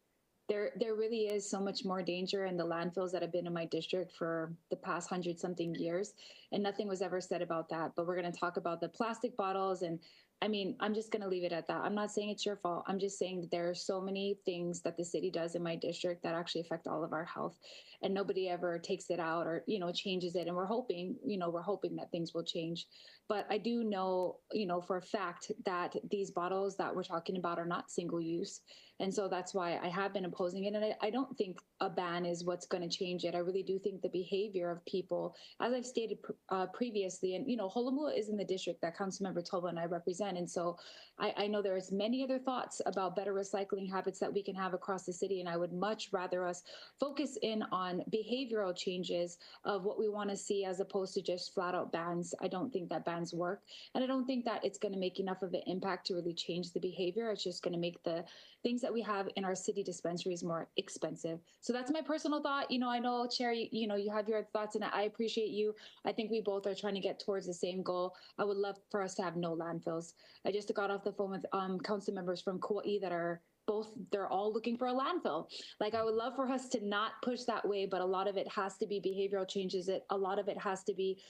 there really is so much more danger in the landfills that have been in my district for the past 100-something years, and nothing was ever said about that. But we're going to talk about the plastic bottles, and I mean, I'm just going to leave it at that. I'm not saying it's your fault. I'm just saying that there are so many things that the city does in my district that actually affect all of our health, and nobody ever takes it out or changes it. And we're hoping that things will change. But I do know, for a fact that these bottles that we're talking about are not single use. And so that's why I have been opposing it. And I don't think a ban is what's going to change it. I really do think the behavior of people, as I've stated previously, and, Honolulu is in the district that Councilmember Toba and I represent. And so I know there's many other thoughts about better recycling habits that we can have across the city. And I would much rather us focus in on behavioral changes of what we want to see as opposed to just flat out bans. I don't think that bans work. And I don't think that it's going to make enough of an impact to really change the behavior. It's just going to make the things that we have in our city dispensaries more expensive. So that's my personal thought. I know, Chair, you have your thoughts, and I appreciate you. I think we both are trying to get towards the same goal. I would love for us to have no landfills. I just got off the phone with council members from Kauai that are they're all looking for a landfill. Like, I would love for us to not push that way, but a lot of it has to be behavioral changes. A lot of it has to be,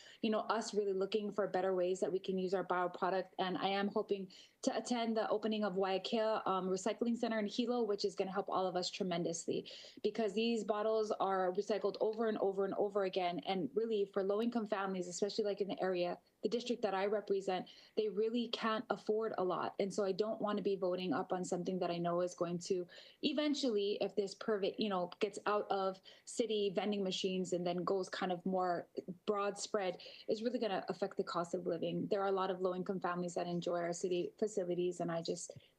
us really looking for better ways that we can use our bioproduct. And I am hoping to attend the opening of Waiakea Recycling Center in Hilo, which is going to help all of us tremendously, because these bottles are recycled over and over and over again. And really, for low-income families, especially like in the area, the district that I represent, they really can't afford a lot. And so I don't want to be voting up on something that I know is going to eventually, if this pervade, gets out of city vending machines and then goes kind of more broad spread, is really going to affect the cost of living. There are a lot of low-income families that enjoy our city facilities. And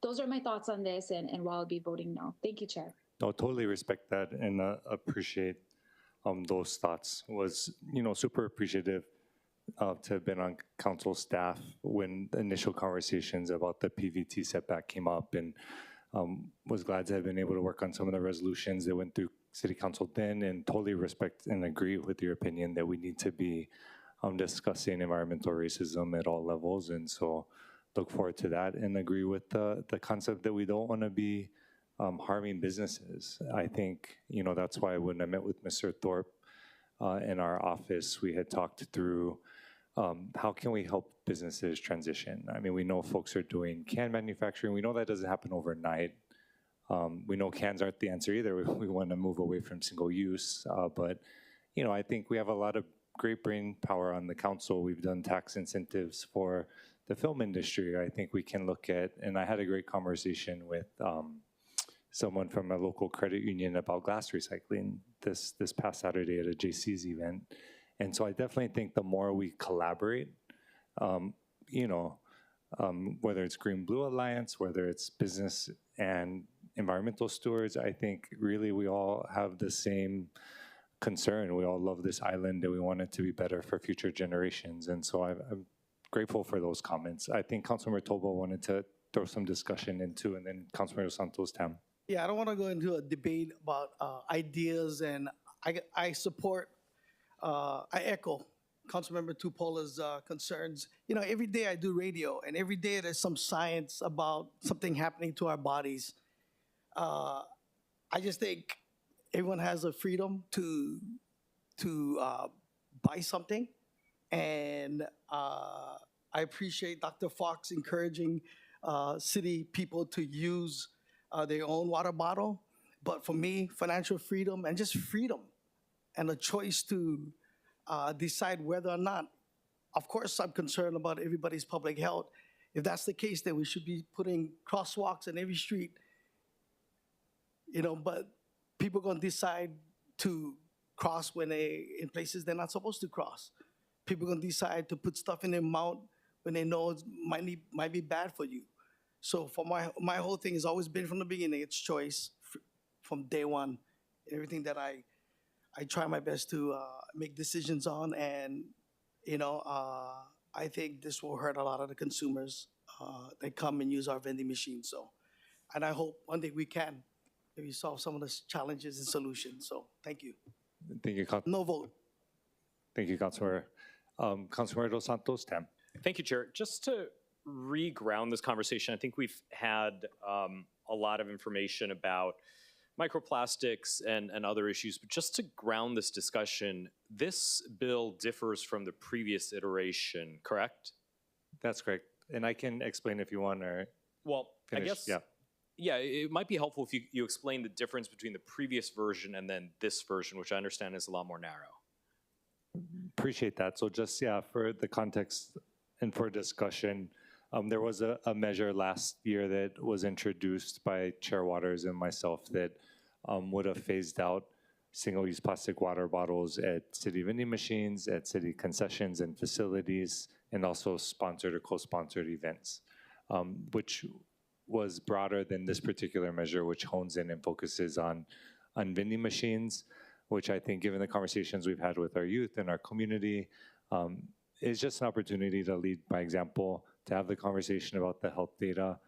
those are my thoughts on this, and why I'll be voting no. Thank you, Chair. No, totally respect that and appreciate those thoughts. Was, super appreciative to have been on council staff when the initial conversations about the PVT setback came up, and was glad to have been able to work on some of the resolutions that went through city council then, and totally respect and agree with your opinion that we need to be discussing environmental racism at all levels. And so look forward to that, and agree with the concept that we don't want to be harming businesses. I think, that's why when I met with Mr. Thorpe in our office, we had talked through how can we help businesses transition. I mean, we know folks are doing can manufacturing. We know that doesn't happen overnight. We know cans aren't the answer either. We want to move away from single use. But, I think we have a lot of great brain power on the council. We've done tax incentives for the film industry. I think we can look at, and I had a great conversation with someone from a local credit union about glass recycling this past Saturday at a JC's event. And so I definitely think the more we collaborate, whether it's Green Blue Alliance, whether it's business and environmental stewards, I think really we all have the same concern. We all love this island and we want it to be better for future generations. And so I'm grateful for those comments. I think Councilmember Toba wanted to throw some discussion into, and then Councilmember Santos Tam. Yeah, I don't want to go into a debate about ideas, and I support, I echo Councilmember Tupola's concerns. Every day I do radio, and every day there's some science about something happening to our bodies. I just think everyone has a freedom to buy something, and I appreciate Dr. Fox encouraging city people to use their own water bottle. But for me, financial freedom and just freedom and a choice to decide whether or not, of course, I'm concerned about everybody's public health. If that's the case, then we should be putting crosswalks in every street. But people are going to decide to cross when in places they're not supposed to cross. People are going to decide to put stuff in their mouth when they know it might be bad for you. So for my whole thing has always been from the beginning, it's choice from day one. Everything that I try my best to make decisions on, and I think this will hurt a lot of the consumers that come and use our vending machines. So, and I hope one day we can maybe solve some of the challenges and solutions. So thank you. Thank you, No vote. Thank you, Councilor. Councilmember Dos Santos, Tam. Thank you, Chair. Just to re-ground this conversation, I think we've had a lot of information about microplastics and other issues, but just to ground this discussion, this bill differs from the previous iteration, correct? That's correct. And I can explain if you want or Well, finish. I guess, Yeah. it might be helpful if you explain the difference between the previous version and then this version, which I understand is a lot more narrow. Appreciate that. So just, for the context and for discussion, there was a measure last year that was introduced by Chair Waters and myself that would have phased out single-use plastic water bottles at city vending machines, at city concessions and facilities, and also sponsored or co-sponsored events, which was broader than this particular measure, which hones in and focuses on vending machines, which I think, given the conversations we've had with our youth and our community, is just an opportunity to lead by example, to have the conversation about the health data,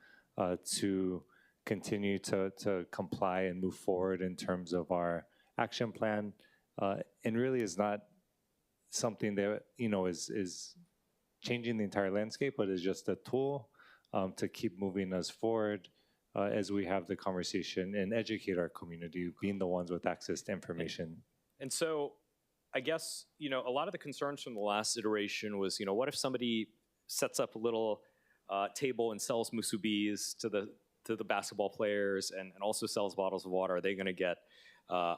to continue to comply and move forward in terms of our action plan, and really is not something that is changing the entire landscape, but is just a tool to keep moving us forward as we have the conversation and educate our community, being the ones with access to information. And so I guess, a lot of the concerns from the last iteration was, what if somebody sets up a little table and sells musubis to the basketball players and also sells bottles of water? Are they going to get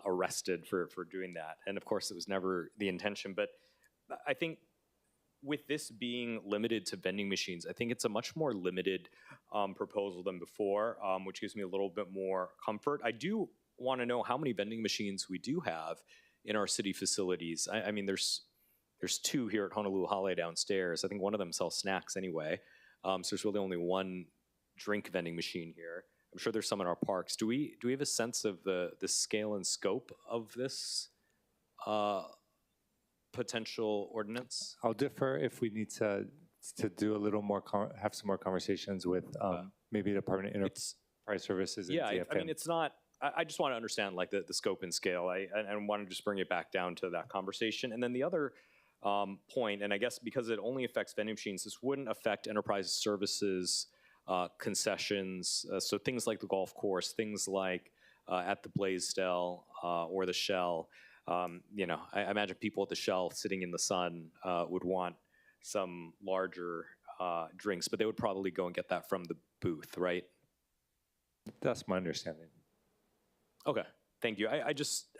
arrested for doing that? And of course, it was never the intention. But I think with this being limited to vending machines, I think it's a much more limited proposal than before, which gives me a little bit more comfort. I do want to know how many vending machines we do have in our city facilities. I mean, there's two here at Honolulu Hale downstairs. I think one of them sells snacks anyway. So there's really only one drink vending machine here. I'm sure there's some in our parks. Do we have a sense of the scale and scope of this potential ordinance? I'll differ if we need to do a little more, have some more conversations with maybe Department of Enterprise Services and Yeah, TFM. I mean, it's not, I just want to understand like the scope and scale. I want to just bring it back down to that conversation. And then the other point, and I guess because it only affects vending machines, this wouldn't affect enterprise services concessions. So things like the golf course, things like at the Blaisdell or the Shell. I imagine people at the Shell sitting in the sun would want some larger drinks, but they would probably go and get that from the booth, right? That's my understanding. Okay, thank you. I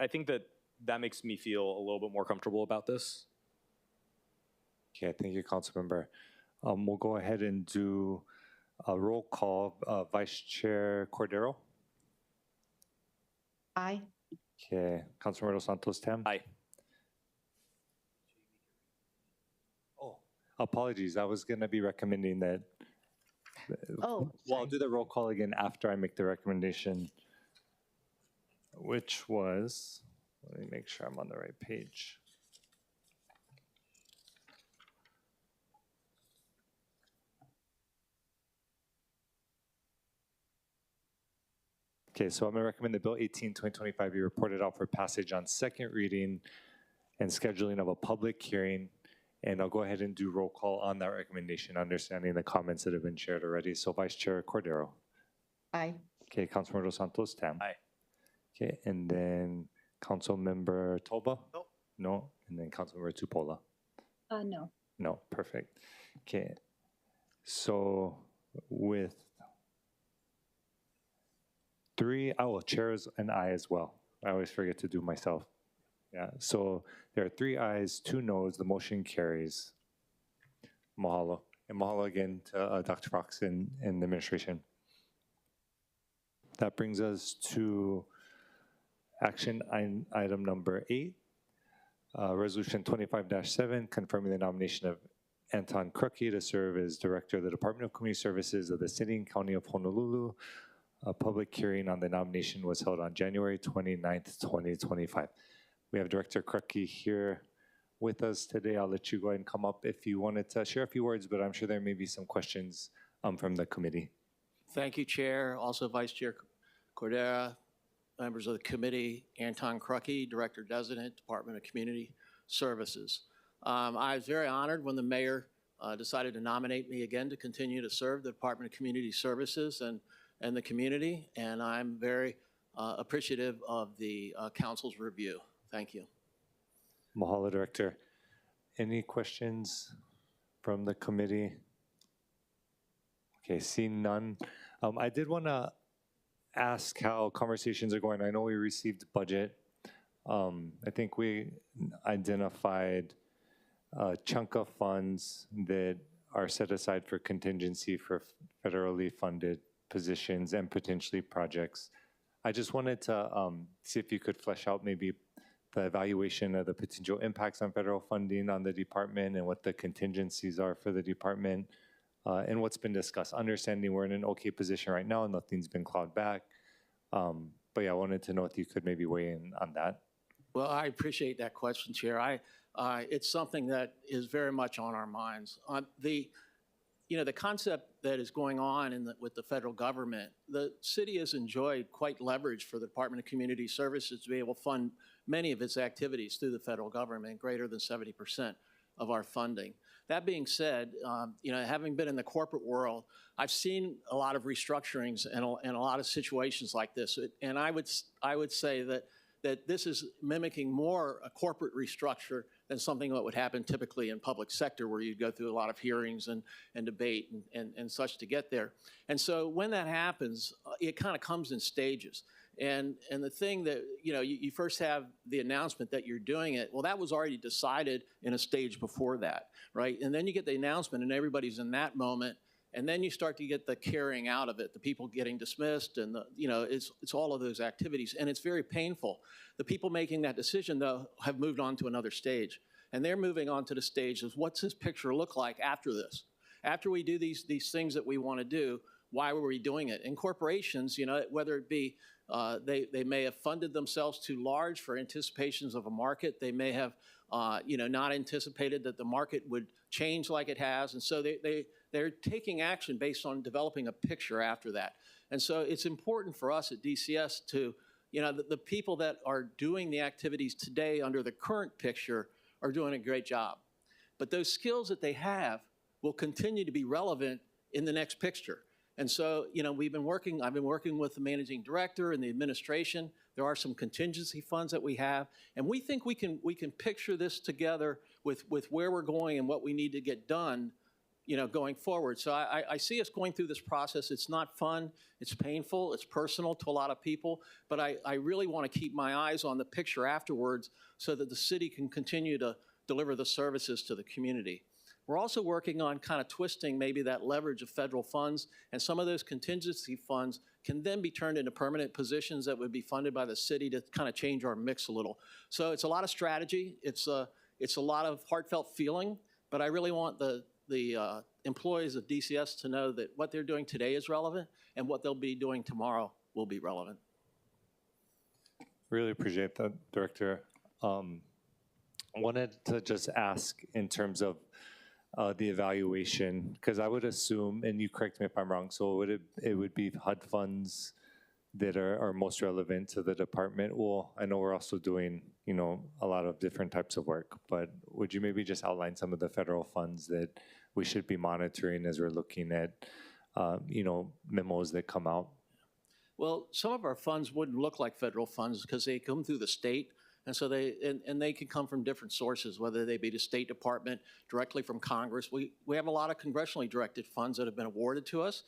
think that makes me feel a little bit more comfortable about this. Okay, thank you, Councilmember. We'll go ahead and do a roll call. Vice Chair Cordero? Aye. Okay, Councilmember Dos Santos, Tam? Aye. Oh, apologies. I was going to be recommending that. Oh, well, I'll do the roll call again after I make the recommendation, which was, let me make sure I'm on the right page. Okay, so I'm going to recommend that Bill 18, 2025 be reported out for passage on second reading and scheduling of a public hearing. And I'll go ahead and do roll call on that recommendation, understanding the comments that have been shared already. So Vice Chair Cordero. aye. Okay, Councilmember Dos Santos, Tam. Aye. Okay, and then Councilmember Toba? No. No, and then Councilmember Tupola? No. No, perfect. Okay, so with chairs and I as well. I always forget to do myself. Yeah, so there are 3 ayes, 2 noes. The motion carries. Mahalo. And mahalo again to Dr. Fox and the administration. That brings us to action item number 8, resolution 25-7, confirming the nomination of Anton Krucky to serve as Director of the Department of Community Services of the City and County of Honolulu. A public hearing on the nomination was held on January 29th, 2025. We have Director Krucky here with us today. I'll let you go ahead and come up if you wanted to share a few words, but I'm sure there may be some questions from the committee. Thank you, Chair. Also, Vice Chair Cordera, members of the committee, Anton Krucky, Director Designate, Department of Community Services. I was very honored when the mayor decided to nominate me again to continue to serve the Department of Community Services and the community, and I'm very appreciative of the council's review. Thank you. Mahalo, Director. Any questions from the committee? Okay, seeing none. I did want to ask how conversations are going. I know we received budget. I think we identified a chunk of funds that are set aside for contingency for federally funded positions and potentially projects. I just wanted to see if you could flesh out maybe the evaluation of the potential impacts on federal funding on the department and what the contingencies are for the department and what's been discussed. Understanding we're in an okay position right now and nothing's been clawed back. But yeah, I wanted to know if you could maybe weigh in on that. Well, I appreciate that question, Chair. It's something that is very much on our minds. The concept that is going on with the federal government, the city has enjoyed quite leverage for the Department of Community Services to be able to fund many of its activities through the federal government, greater than 70% of our funding. That being said, having been in the corporate world, I've seen a lot of restructurings and a lot of situations like this. And I would say that this is mimicking more a corporate restructure than something that would happen typically in public sector, where you go through a lot of hearings and debate and such to get there. And so when that happens, it kind of comes in stages. And the thing that, you first have the announcement that you're doing it. Well, that was already decided in a stage before that, right? And then you get the announcement and everybody's in that moment. And then you start to get the carrying out of it, the people getting dismissed and it's all of those activities. And it's very painful. The people making that decision, though, have moved on to another stage. And they're moving on to the stage of what's this picture look like after this? After we do these things that we want to do, why were we doing it? In corporations, whether it be they may have funded themselves too large for anticipations of a market. They may have, not anticipated that the market would change like it has. And so they're taking action based on developing a picture after that. And so it's important for us at DCS to, the people that are doing the activities today under the current picture are doing a great job. But those skills that they have will continue to be relevant in the next picture. And so, I've been working with the managing director and the administration. There are some contingency funds that we have, and we think we can picture this together with where we're going and what we need to get done, going forward. So I see us going through this process. It's not fun, it's painful, it's personal to a lot of people, but I really want to keep my eyes on the picture afterwards so that the city can continue to deliver the services to the community. We're also working on kind of twisting maybe that leverage of federal funds, and some of those contingency funds can then be turned into permanent positions that would be funded by the city to kind of change our mix a little. So it's a lot of strategy. It's a lot of heartfelt feeling, but I really want the employees of DCS to know that what they're doing today is relevant and what they'll be doing tomorrow will be relevant. Really appreciate that, Director. Wanted to just ask in terms of the evaluation, because I would assume, and you correct me if I'm wrong, so it would be HUD funds that are most relevant to the department. Well, I know we're also doing, a lot of different types of work, but would you maybe just outline some of the federal funds that we should be monitoring as we're looking at, memos that come out? Well, some of our funds wouldn't look like federal funds because they come through the state. And so they can come from different sources, whether they be the State Department, directly from Congress. We have a lot of congressionally directed funds that have been awarded to us.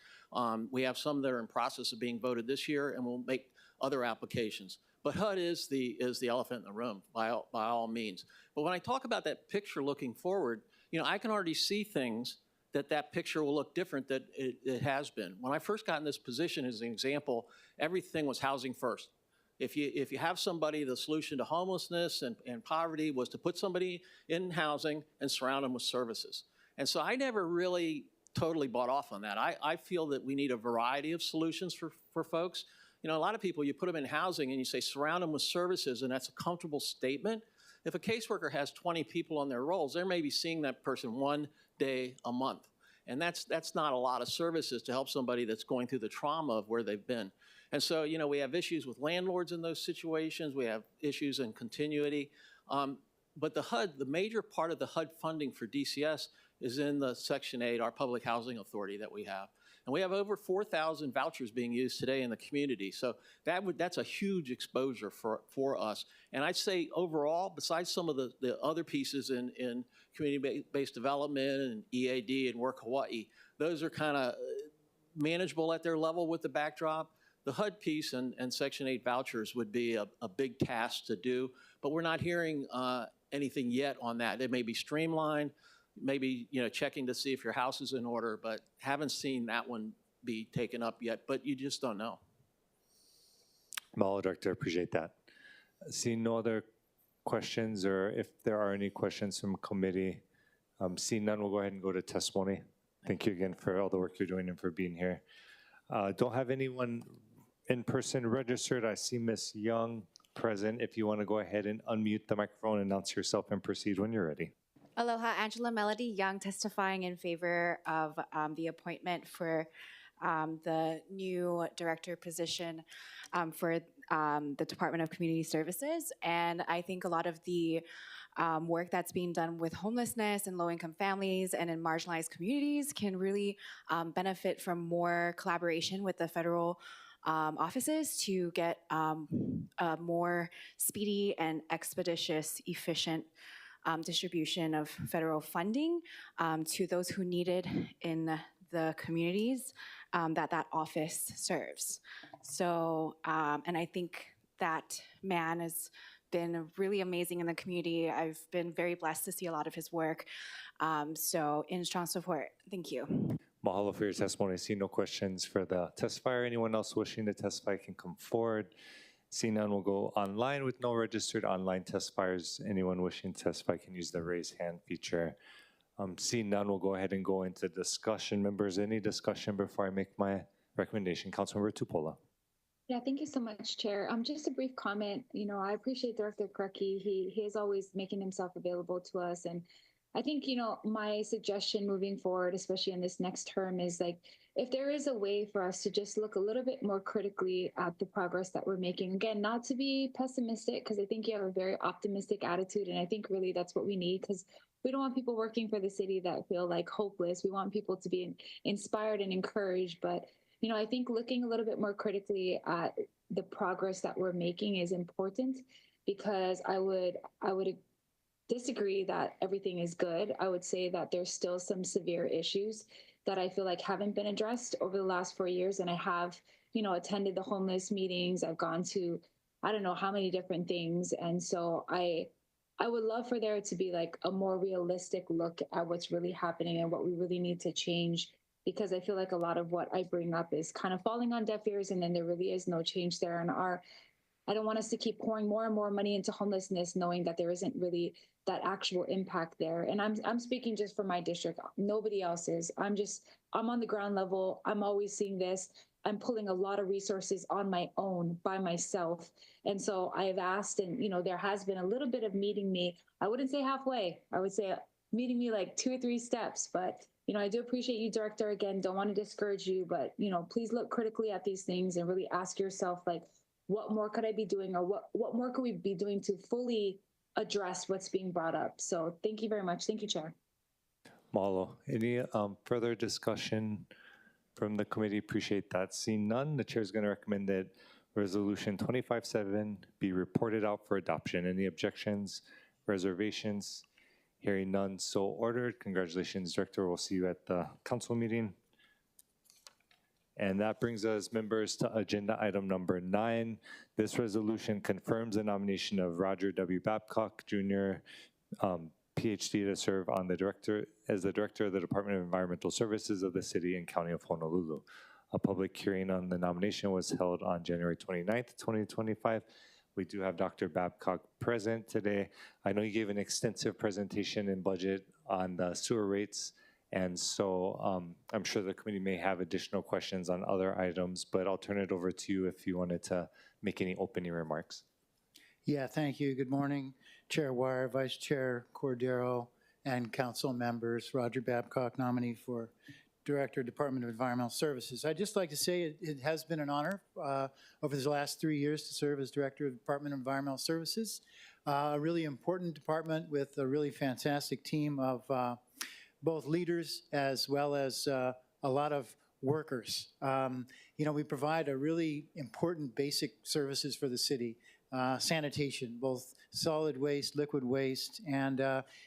We have some that are in process of being voted this year, and we'll make other applications. But HUD is the elephant in the room by all means. But when I talk about that picture looking forward, I can already see things that picture will look different than it has been. When I first got in this position, as an example, everything was housing first. If you have somebody, the solution to homelessness and poverty was to put somebody in housing and surround them with services. And so I never really totally bought off on that. I feel that we need a variety of solutions for folks. A lot of people, you put them in housing and you say surround them with services, and that's a comfortable statement. If a caseworker has 20 people on their rolls, they're maybe seeing that person one day a month. And that's not a lot of services to help somebody that's going through the trauma of where they've been. And so, we have issues with landlords in those situations. We have issues in continuity. But the HUD, the major part of the HUD funding for DCS is in the Section 8, our public housing authority that we have. And we have over 4,000 vouchers being used today in the community. So that's a huge exposure for us. And I'd say overall, besides some of the other pieces in community-based development and EAD and Work Hawaii, those are kind of manageable at their level with the backdrop. The HUD piece and Section 8 vouchers would be a big task to do, but we're not hearing anything yet on that. It may be streamlined, maybe checking to see if your house is in order, but haven't seen that one be taken up yet, but you just don't know. Mahalo, Director, appreciate that. Seeing no other questions, or if there are any questions from committee, seeing none, we'll go ahead and go to testimony. Thank you again for all the work you're doing and for being here. Don't have anyone in person registered. I see Ms. Young present. If you want to go ahead and unmute the microphone, announce yourself, and proceed when you're ready. Aloha, Angela Melody Young, testifying in favor of the appointment for the new director position for the Department of Community Services. And I think a lot of the work that's being done with homelessness and low-income families and in marginalized communities can really benefit from more collaboration with the federal offices to get a more speedy and expeditious, efficient distribution of federal funding to those who need it in the communities that office serves. So, and I think that man has been really amazing in the community. I've been very blessed to see a lot of his work. So in strong support, thank you. Mahalo for your testimony. I see no questions for the testifier. Anyone else wishing to testify can come forward. Seeing none, we'll go online with no registered online testifiers. Anyone wishing to testify can use the raise hand feature. Seeing none, we'll go ahead and go into discussion. Members, any discussion before I make my recommendation? Councilmember Tupola. Yeah, thank you so much, Chair. Just a brief comment. I appreciate Director Krucky. He is always making himself available to us. And I think, my suggestion moving forward, especially in this next term, is like, if there is a way for us to just look a little bit more critically at the progress that we're making, again, not to be pessimistic, because I think you have a very optimistic attitude. And I think really that's what we need, because we don't want people working for the city that feel like hopeless. We want people to be inspired and encouraged. But, I think looking a little bit more critically at the progress that we're making is important, because I would disagree that everything is good. I would say that there's still some severe issues that I feel like haven't been addressed over the last 4 years. And I have, attended the homeless meetings. I've gone to, I don't know how many different things. And so I would love for there to be like a more realistic look at what's really happening and what we really need to change, because I feel like a lot of what I bring up is kind of falling on deaf ears, and then there really is no change there. And I don't want us to keep pouring more and more money into homelessness, knowing that there isn't really that actual impact there. And I'm speaking just for my district. Nobody else is. I'm on the ground level. I'm always seeing this. I'm pulling a lot of resources on my own by myself. And so I've asked, and there has been a little bit of meeting me. I wouldn't say halfway. I would say meeting me like 2 or 3 steps. But I do appreciate you, Director. Again, don't want to discourage you, but please look critically at these things and really ask yourself, like, what more could I be doing, or what more could we be doing to fully address what's being brought up? So thank you very much. Thank you, Chair. Mahalo. Any further discussion from the committee? Appreciate that. Seeing none, the chair is going to recommend that Resolution 25-7 be reported out for adoption. Any objections, reservations? Hearing none, so ordered. Congratulations, Director. We'll see you at the council meeting. And that brings us, members, to agenda item number 9. This resolution confirms the nomination of Roger W. Babcock, Jr., PhD, to serve on as the Director of the Department of Environmental Services of the City and County of Honolulu. A public hearing on the nomination was held on January 29th, 2025. We do have Dr. Babcock present today. I know you gave an extensive presentation in budget on the sewer rates, and so I'm sure the committee may have additional questions on other items, but I'll turn it over to you if you wanted to make any opening remarks. Yeah, thank you. Good morning, Chair Wire, Vice Chair Cordero, and council members. Roger Babcock, nominee for Director, Department of Environmental Services. I'd just like to say it has been an honor over the last 3 years to serve as Director of the Department of Environmental Services. A really important department with a really fantastic team of both leaders as well as a lot of workers. We provide a really important basic services for the city. Sanitation, both solid waste, liquid waste, and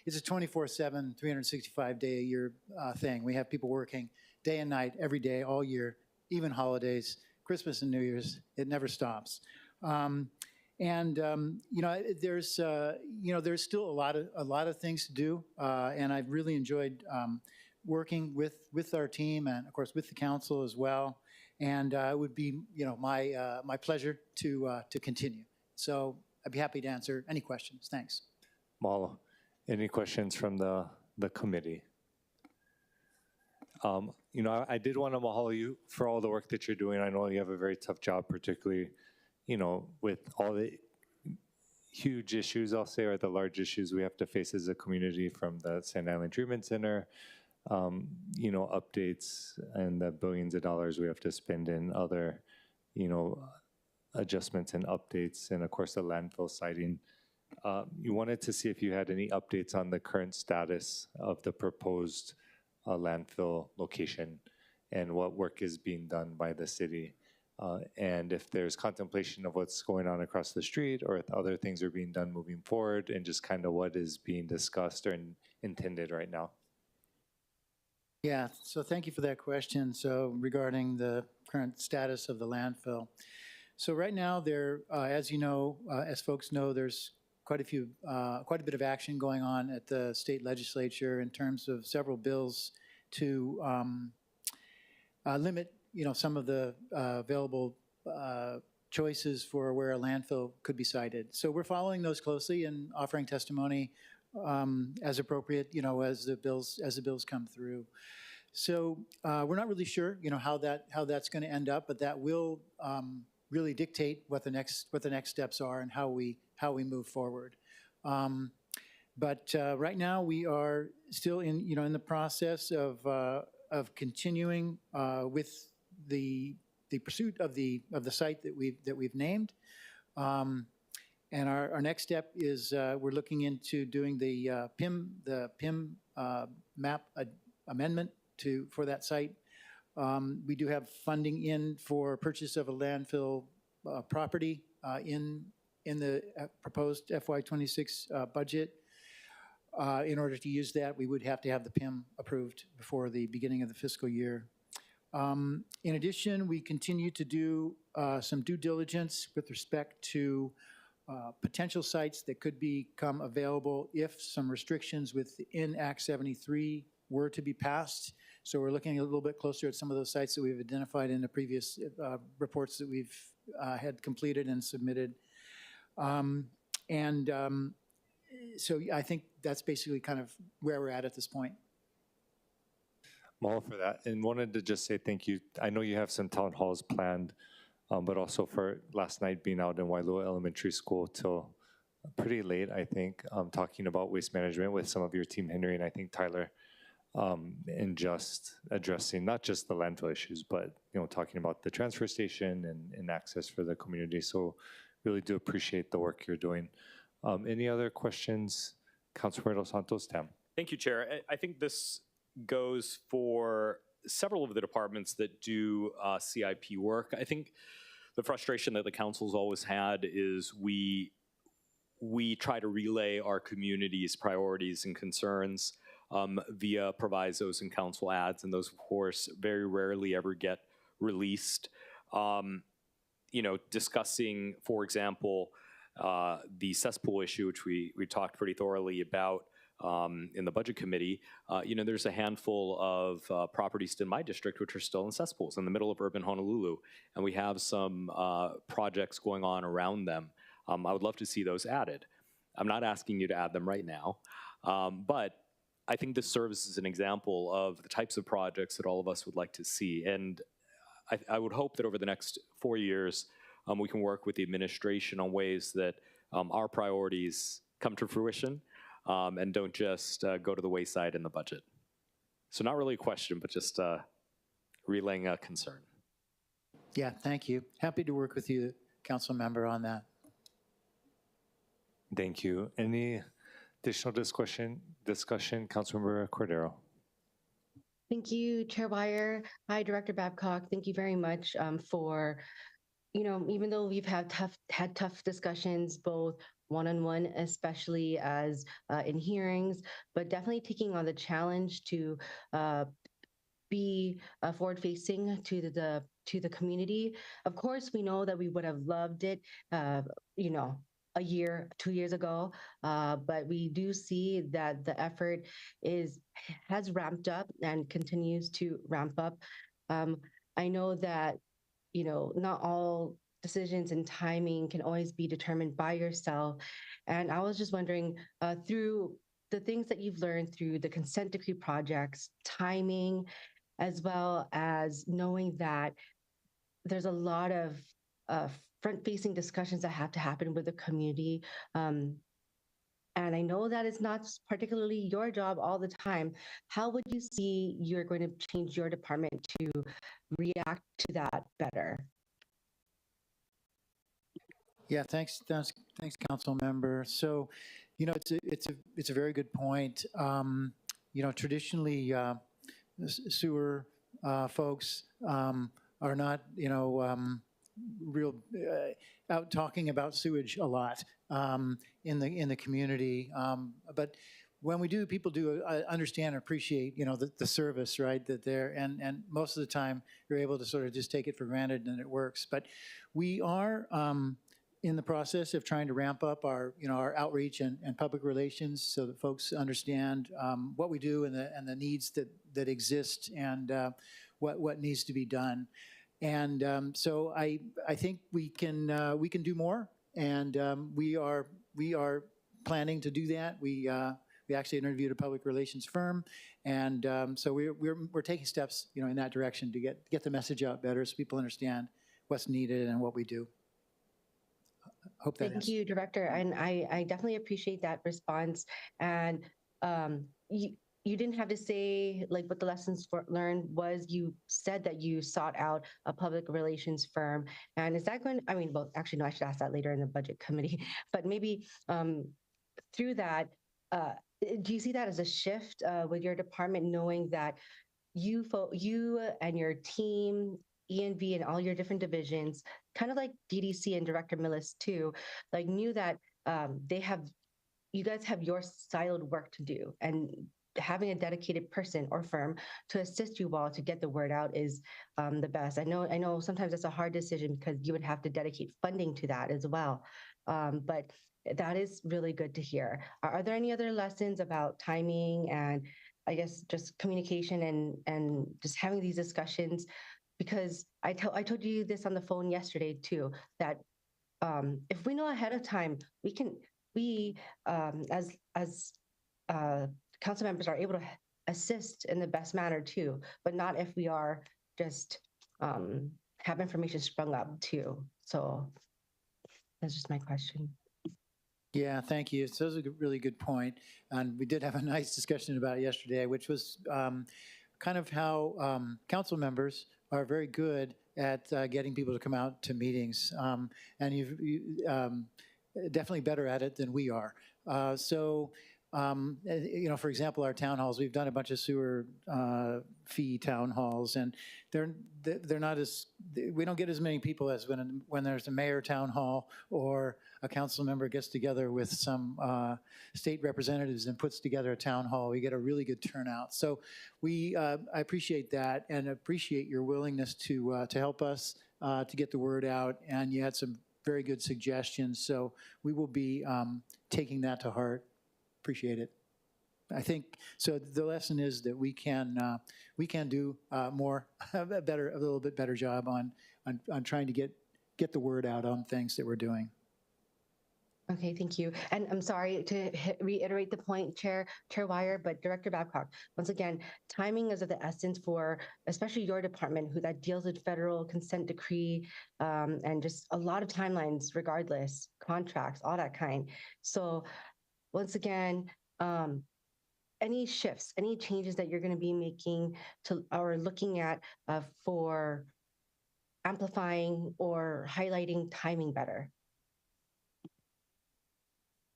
it's a 24/7, 365-day-a-year thing. We have people working day and night, every day, all year, even holidays, Christmas and New Year's. It never stops. There's still a lot of things to do, and I've really enjoyed working with our team and, of course, with the council as well. And it would be, my pleasure to continue. So I'd be happy to answer any questions. Thanks. Mahalo. Any questions from the committee? I did want to mahalo you for all the work that you're doing. I know you have a very tough job, particularly, with all the huge issues, I'll say, or the large issues we have to face as a community, from the Sand Island Treatment Center, updates, and the billions of dollars we have to spend in other, adjustments and updates, and of course the landfill siting. You wanted to see if you had any updates on the current status of the proposed landfill location and what work is being done by the city. And if there's contemplation of what's going on across the street, or if other things are being done moving forward, and just kind of what is being discussed or intended right now. Yeah, so thank you for that question. So regarding the current status of the landfill. So right now there, as you know, as folks know, there's quite a bit of action going on at the state legislature in terms of several bills to limit, some of the available choices for where a landfill could be sited. So we're following those closely and offering testimony as appropriate, as the bills come through. So we're not really sure, how that's going to end up, but that will really dictate what the next steps are and how we move forward. But right now we are still in the process of continuing with the pursuit of the site that we've named. And our next step is we're looking into doing the PIM map amendment for that site. We do have funding in for purchase of a landfill property in the proposed FY26 budget. In order to use that, we would have to have the PIM approved before the beginning of the fiscal year. In addition, we continue to do some due diligence with respect to potential sites that could become available if some restrictions within Act 73 were to be passed. So we're looking a little bit closer at some of those sites that we've identified in the previous reports that we've had completed and submitted. So I think that's basically kind of where we're at this point. Mahalo for that, and wanted to just say thank you. I know you have some town halls planned, but also for last night being out in Wailua Elementary School till pretty late, I think, talking about waste management with some of your team, Henry, and I think Tyler, and just addressing not just the landfill issues, but talking about the transfer station and access for the community. So really do appreciate the work you're doing. Any other questions? Councilmember Dos Santos, Tam. Thank you, Chair. I think this goes for several of the departments that do CIP work. I think the frustration that the council's always had is we try to relay our community's priorities and concerns via provisos and council ads, and those, of course, very rarely ever get released. Discussing, for example, the cesspool issue, which we talked pretty thoroughly about in the budget committee. There's a handful of properties in my district which are still in cesspools in the middle of urban Honolulu, and we have some projects going on around them. I would love to see those added. I'm not asking you to add them right now, but I think this serves as an example of the types of projects that all of us would like to see. And I would hope that over the next 4 years, we can work with the administration on ways that our priorities come to fruition and don't just go to the wayside in the budget. So not really a question, but just relaying a concern. Yeah, thank you. Happy to work with you, council member, on that. Thank you. Any additional discussion, Councilmember Cordero? Thank you, Chair Wire. Hi, Director Babcock. Thank you very much for, even though we've had tough discussions, both one-on-one, especially as in hearings, but definitely taking on the challenge to be forward-facing to the community. Of course, we know that we would have loved it, a year, 2 years ago, but we do see that the effort has ramped up and continues to ramp up. I know that not all decisions and timing can always be determined by yourself, and I was just wondering through the things that you've learned through the consent decree projects, timing, as well as knowing that there's a lot of front-facing discussions that have to happen with the community. And I know that it's not particularly your job all the time. How would you see you're going to change your department to react to that better? Yeah, thanks, council member. So, it's a very good point. Traditionally, sewer folks are not, real out talking about sewage a lot in the community. But when we do, people do understand and appreciate, the service, right? That they're and most of the time you're able to sort of just take it for granted and it works. But we are in the process of trying to ramp up our, our outreach and public relations so that folks understand what we do and the needs that exist and what needs to be done. And so I think we can do more, and we are planning to do that. We actually interviewed a public relations firm, and so we're taking steps in that direction to get the message out better so people understand what's needed and what we do. Hope that Thank you, Director, and I definitely appreciate that response. And you didn't have to say like what the lessons learned was. You said that you sought out a public relations firm, and is that going? I mean, well, actually, no, I should ask that later in the budget committee. But maybe through that, do you see that as a shift with your department, knowing that you and your team, E&V and all your different divisions, kind of like DDC and Director Millis too, like knew that you guys have your siloed work to do, and having a dedicated person or firm to assist you all to get the word out is the best. I know sometimes it's a hard decision because you would have to dedicate funding to that as well. But that is really good to hear. Are there any other lessons about timing and I guess just communication and just having these discussions? Because I told you this on the phone yesterday too, that if we know ahead of time, we as council members are able to assist in the best manner too, but not if we are just have information sprung up too. So that's just my question. Yeah, thank you. So that's a really good point. And we did have a nice discussion about it yesterday, which was kind of how council members are very good at getting people to come out to meetings. And you definitely better at it than we are. For example, our town halls, we've done a bunch of sewer fee town halls, and they're not as, we don't get as many people as when there's a mayor town hall or a council member gets together with some state representatives and puts together a town hall. We get a really good turnout. So I appreciate that and appreciate your willingness to help us to get the word out, and you had some very good suggestions. So we will be taking that to heart. Appreciate it. I think so. The lesson is that we can do more, a little bit better job on trying to get the word out on things that we're doing. Okay, thank you. And I'm sorry to reiterate the point, Chair Wire, but Director Babcock, once again, timing is of the essence for especially your department, that deals with federal consent decree and just a lot of timelines, regardless, contracts, all that kind. So once again, any shifts, any changes that you're going to be making to or looking at for amplifying or highlighting timing better?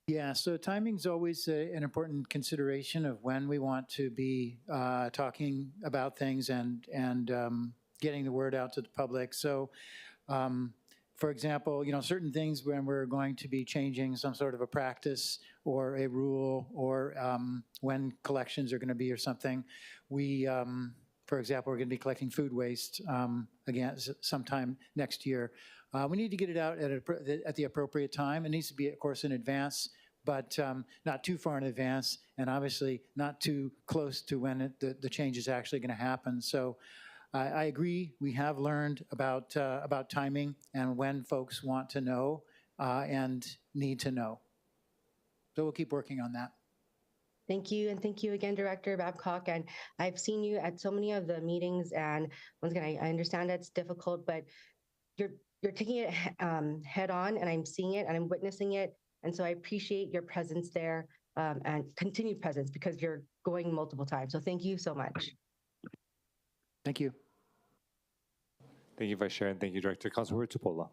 Yeah, so timing's always an important consideration of when we want to be talking about things and getting the word out to the public. So, for example, certain things when we're going to be changing some sort of a practice or a rule or when collections are going to be or something, we, for example, we're going to be collecting food waste again sometime next year. We need to get it out at the appropriate time. It needs to be, of course, in advance, but not too far in advance, and obviously not too close to when the change is actually going to happen. So I agree. We have learned about timing and when folks want to know and need to know. So we'll keep working on that. Thank you, and thank you again, Director Babcock. And I've seen you at so many of the meetings, and once again, I understand that's difficult, but you're taking it head on, and I'm seeing it and I'm witnessing it, and so I appreciate your presence there and continued presence because you're going multiple times. So thank you so much. Thank you. Thank you, Vice Chair, and thank you, Director. Councilmember Tupola.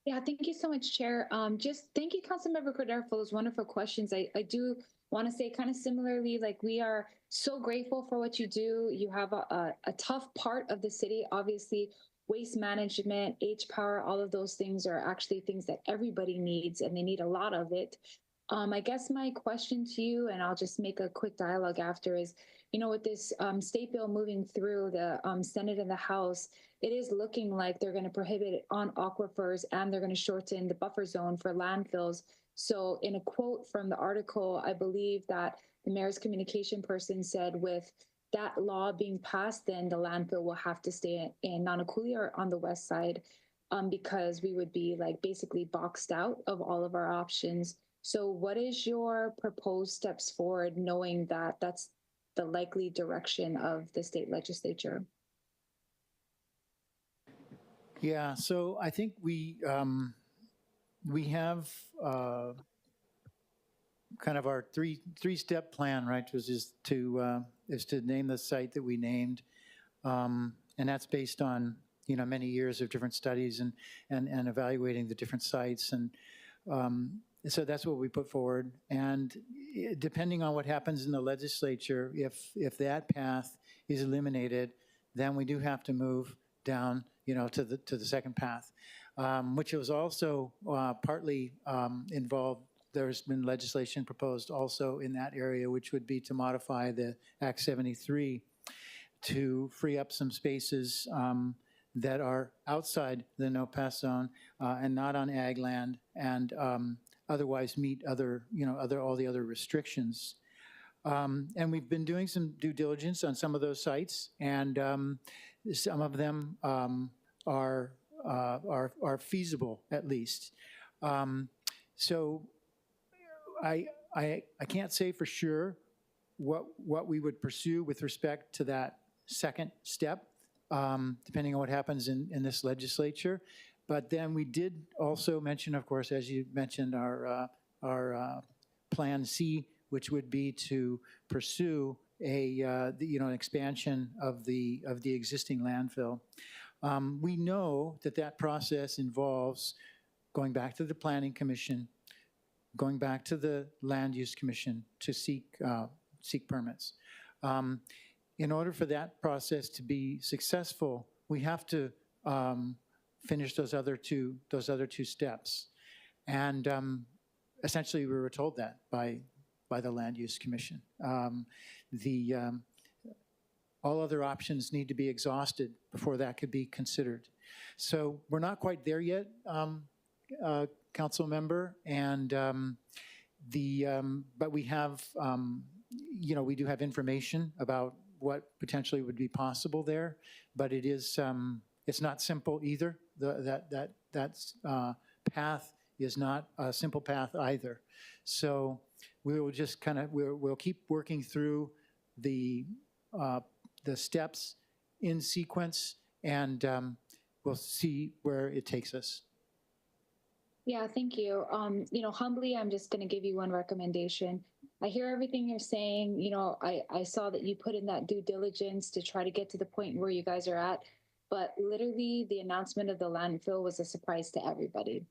Yeah, thank you so much, Chair. Just thank you, Councilmember Cordero, for those wonderful questions. I do want to say kind of similarly, like we are so grateful for what you do. You have a tough part of the city, obviously. Waste management, H-Power, all of those things are actually things that everybody needs, and they need a lot of it. I guess my question to you, and I'll just make a quick dialogue after, is, with this state bill moving through the Senate and the House, it is looking like they're going to prohibit it on aquifers, and they're going to shorten the buffer zone for landfills. So in a quote from the article, I believe that the mayor's communication person said with that law being passed, then the landfill will have to stay in Nanakuli or on the west side because we would be like basically boxed out of all of our options. So what is your proposed steps forward, knowing that that's the likely direction of the state legislature? Yeah, so I think we have kind of our three-step plan, right? Which is to name the site that we named, and that's based on many years of different studies and evaluating the different sites, and so that's what we put forward. And depending on what happens in the legislature, if that path is eliminated, then we do have to move down to the second path, which was also partly involved. There's been legislation proposed also in that area, which would be to modify the Act 73 to free up some spaces that are outside the no-pass zone and not on ag land, and otherwise meet all the other restrictions. And we've been doing some due diligence on some of those sites, and some of them are feasible, at least. So I can't say for sure what we would pursue with respect to that second step, depending on what happens in this legislature. But then we did also mention, of course, as you mentioned, our Plan C, which would be to pursue an expansion of the existing landfill. We know that process involves going back to the Planning Commission, going back to the Land Use Commission to seek permits. In order for that process to be successful, we have to finish those other two steps, and essentially we were told that by the Land Use Commission. All other options need to be exhausted before that could be considered. So we're not quite there yet, Council Member, and but we have, we do have information about what potentially would be possible there, but it is, it's not simple either. That path is not a simple path either. So we will just we'll keep working through the steps in sequence, and we'll see where it takes us. Yeah, thank you. Humbly, I'm just going to give you one recommendation. I hear everything you're saying. You know, I saw that you put in that due diligence to try to get to the point where you guys are at. But literally, the announcement of the landfill was a surprise to everybody.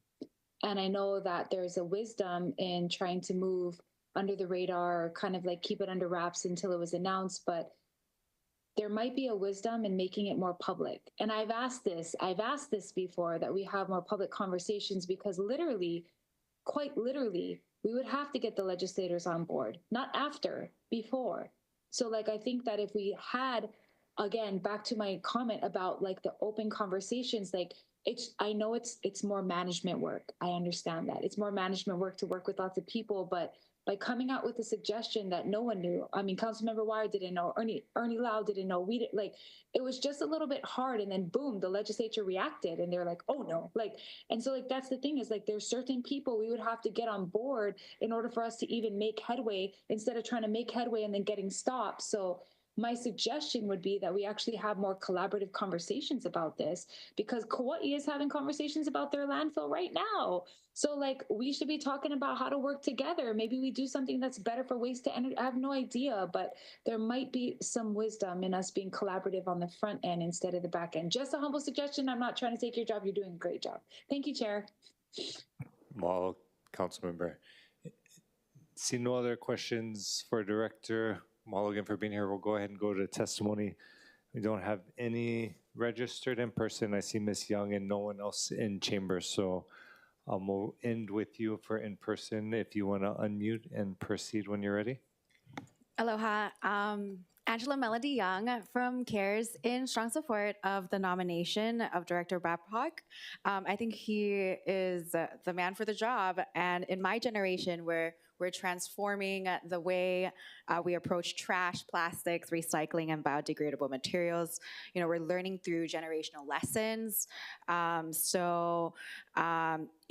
And I know that there's a wisdom in trying to move under the radar, kind of like keep it under wraps until it was announced. But there might be a wisdom in making it more public. And I've asked this before, that we have more public conversations, because literally, quite literally, we would have to get the legislators on board, not after, before. So like, I think that if we had, again, back to my comment about like the open conversations, like I know it's more management work. I understand that. It's more management work to work with lots of people, but by coming out with a suggestion that no one knew. I mean, Councilmember Wire didn't know, Ernie Lau didn't know. We did, like, it was just a little bit hard, and then boom, the legislature reacted, and they're like, oh no, like, and so like that's the thing, is like there's certain people we would have to get on board in order for us to even make headway, instead of trying to make headway and then getting stopped. So my suggestion would be that we actually have more collaborative conversations about this, because Kauai is having conversations about their landfill right now. So like, we should be talking about how to work together. Maybe we do something that's better for waste to energy. I have no idea, but there might be some wisdom in us being collaborative on the front end instead of the back end. Just a humble suggestion. I'm not trying to take your job. You're doing a great job. Thank you, Chair. Mahalo, Councilmember. See no other questions for Director. Mahalo again for being here. We'll go ahead and go to testimony. We don't have any registered in person. I see Ms. Young and no one else in chamber, so we'll end with you for in person if you want to unmute and proceed when you're ready. Aloha. Angela Melody Young from CARES, in strong support of the nomination of Director Babcock. I think he is the man for the job. And in my generation, we're transforming the way we approach trash, plastics, recycling, and biodegradable materials. You know, we're learning through generational lessons. You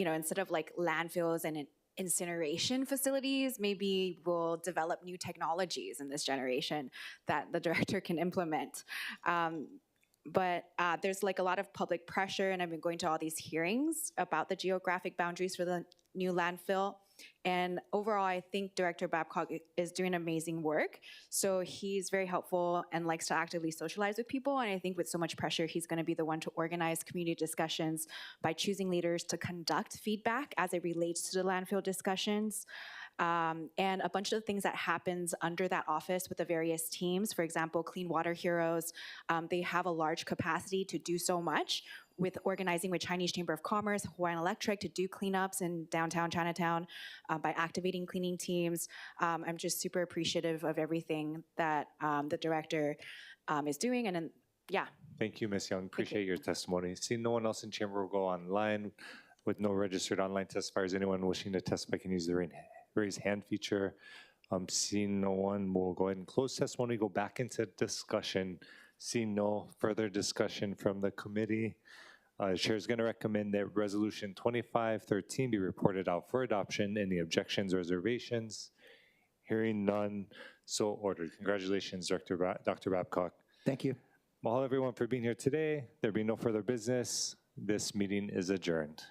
know, instead of like landfills and incineration facilities, maybe we'll develop new technologies in this generation that the director can implement. But there's like a lot of public pressure, and I've been going to all these hearings about the geographic boundaries for the new landfill. And overall, I think Director Babcock is doing amazing work. So he's very helpful and likes to actively socialize with people. And I think with so much pressure, he's going to be the one to organize community discussions by choosing leaders to conduct feedback as it relates to the landfill discussions. And a bunch of the things that happens under that office with the various teams. For example, Clean Water Heroes, they have a large capacity to do so much with organizing with Chinese Chamber of Commerce, Hawaiian Electric to do cleanups in downtown Chinatown by activating cleaning teams. I'm just super appreciative of everything that the director is doing. And yeah. Thank you, Ms. Young. Appreciate your testimony. See no one else in chamber will go online with no registered online testifiers. Anyone wishing to testify can use the raise hand feature. Seeing no one, we'll go ahead and close testimony, go back into discussion. Seeing no further discussion from the committee, the chair is going to recommend that Resolution 2513 be reported out for adoption. Any objections or reservations? Hearing none, so ordered. Congratulations, Dr. Babcock. Thank you. Mahalo everyone for being here today. There being no further business, this meeting is adjourned.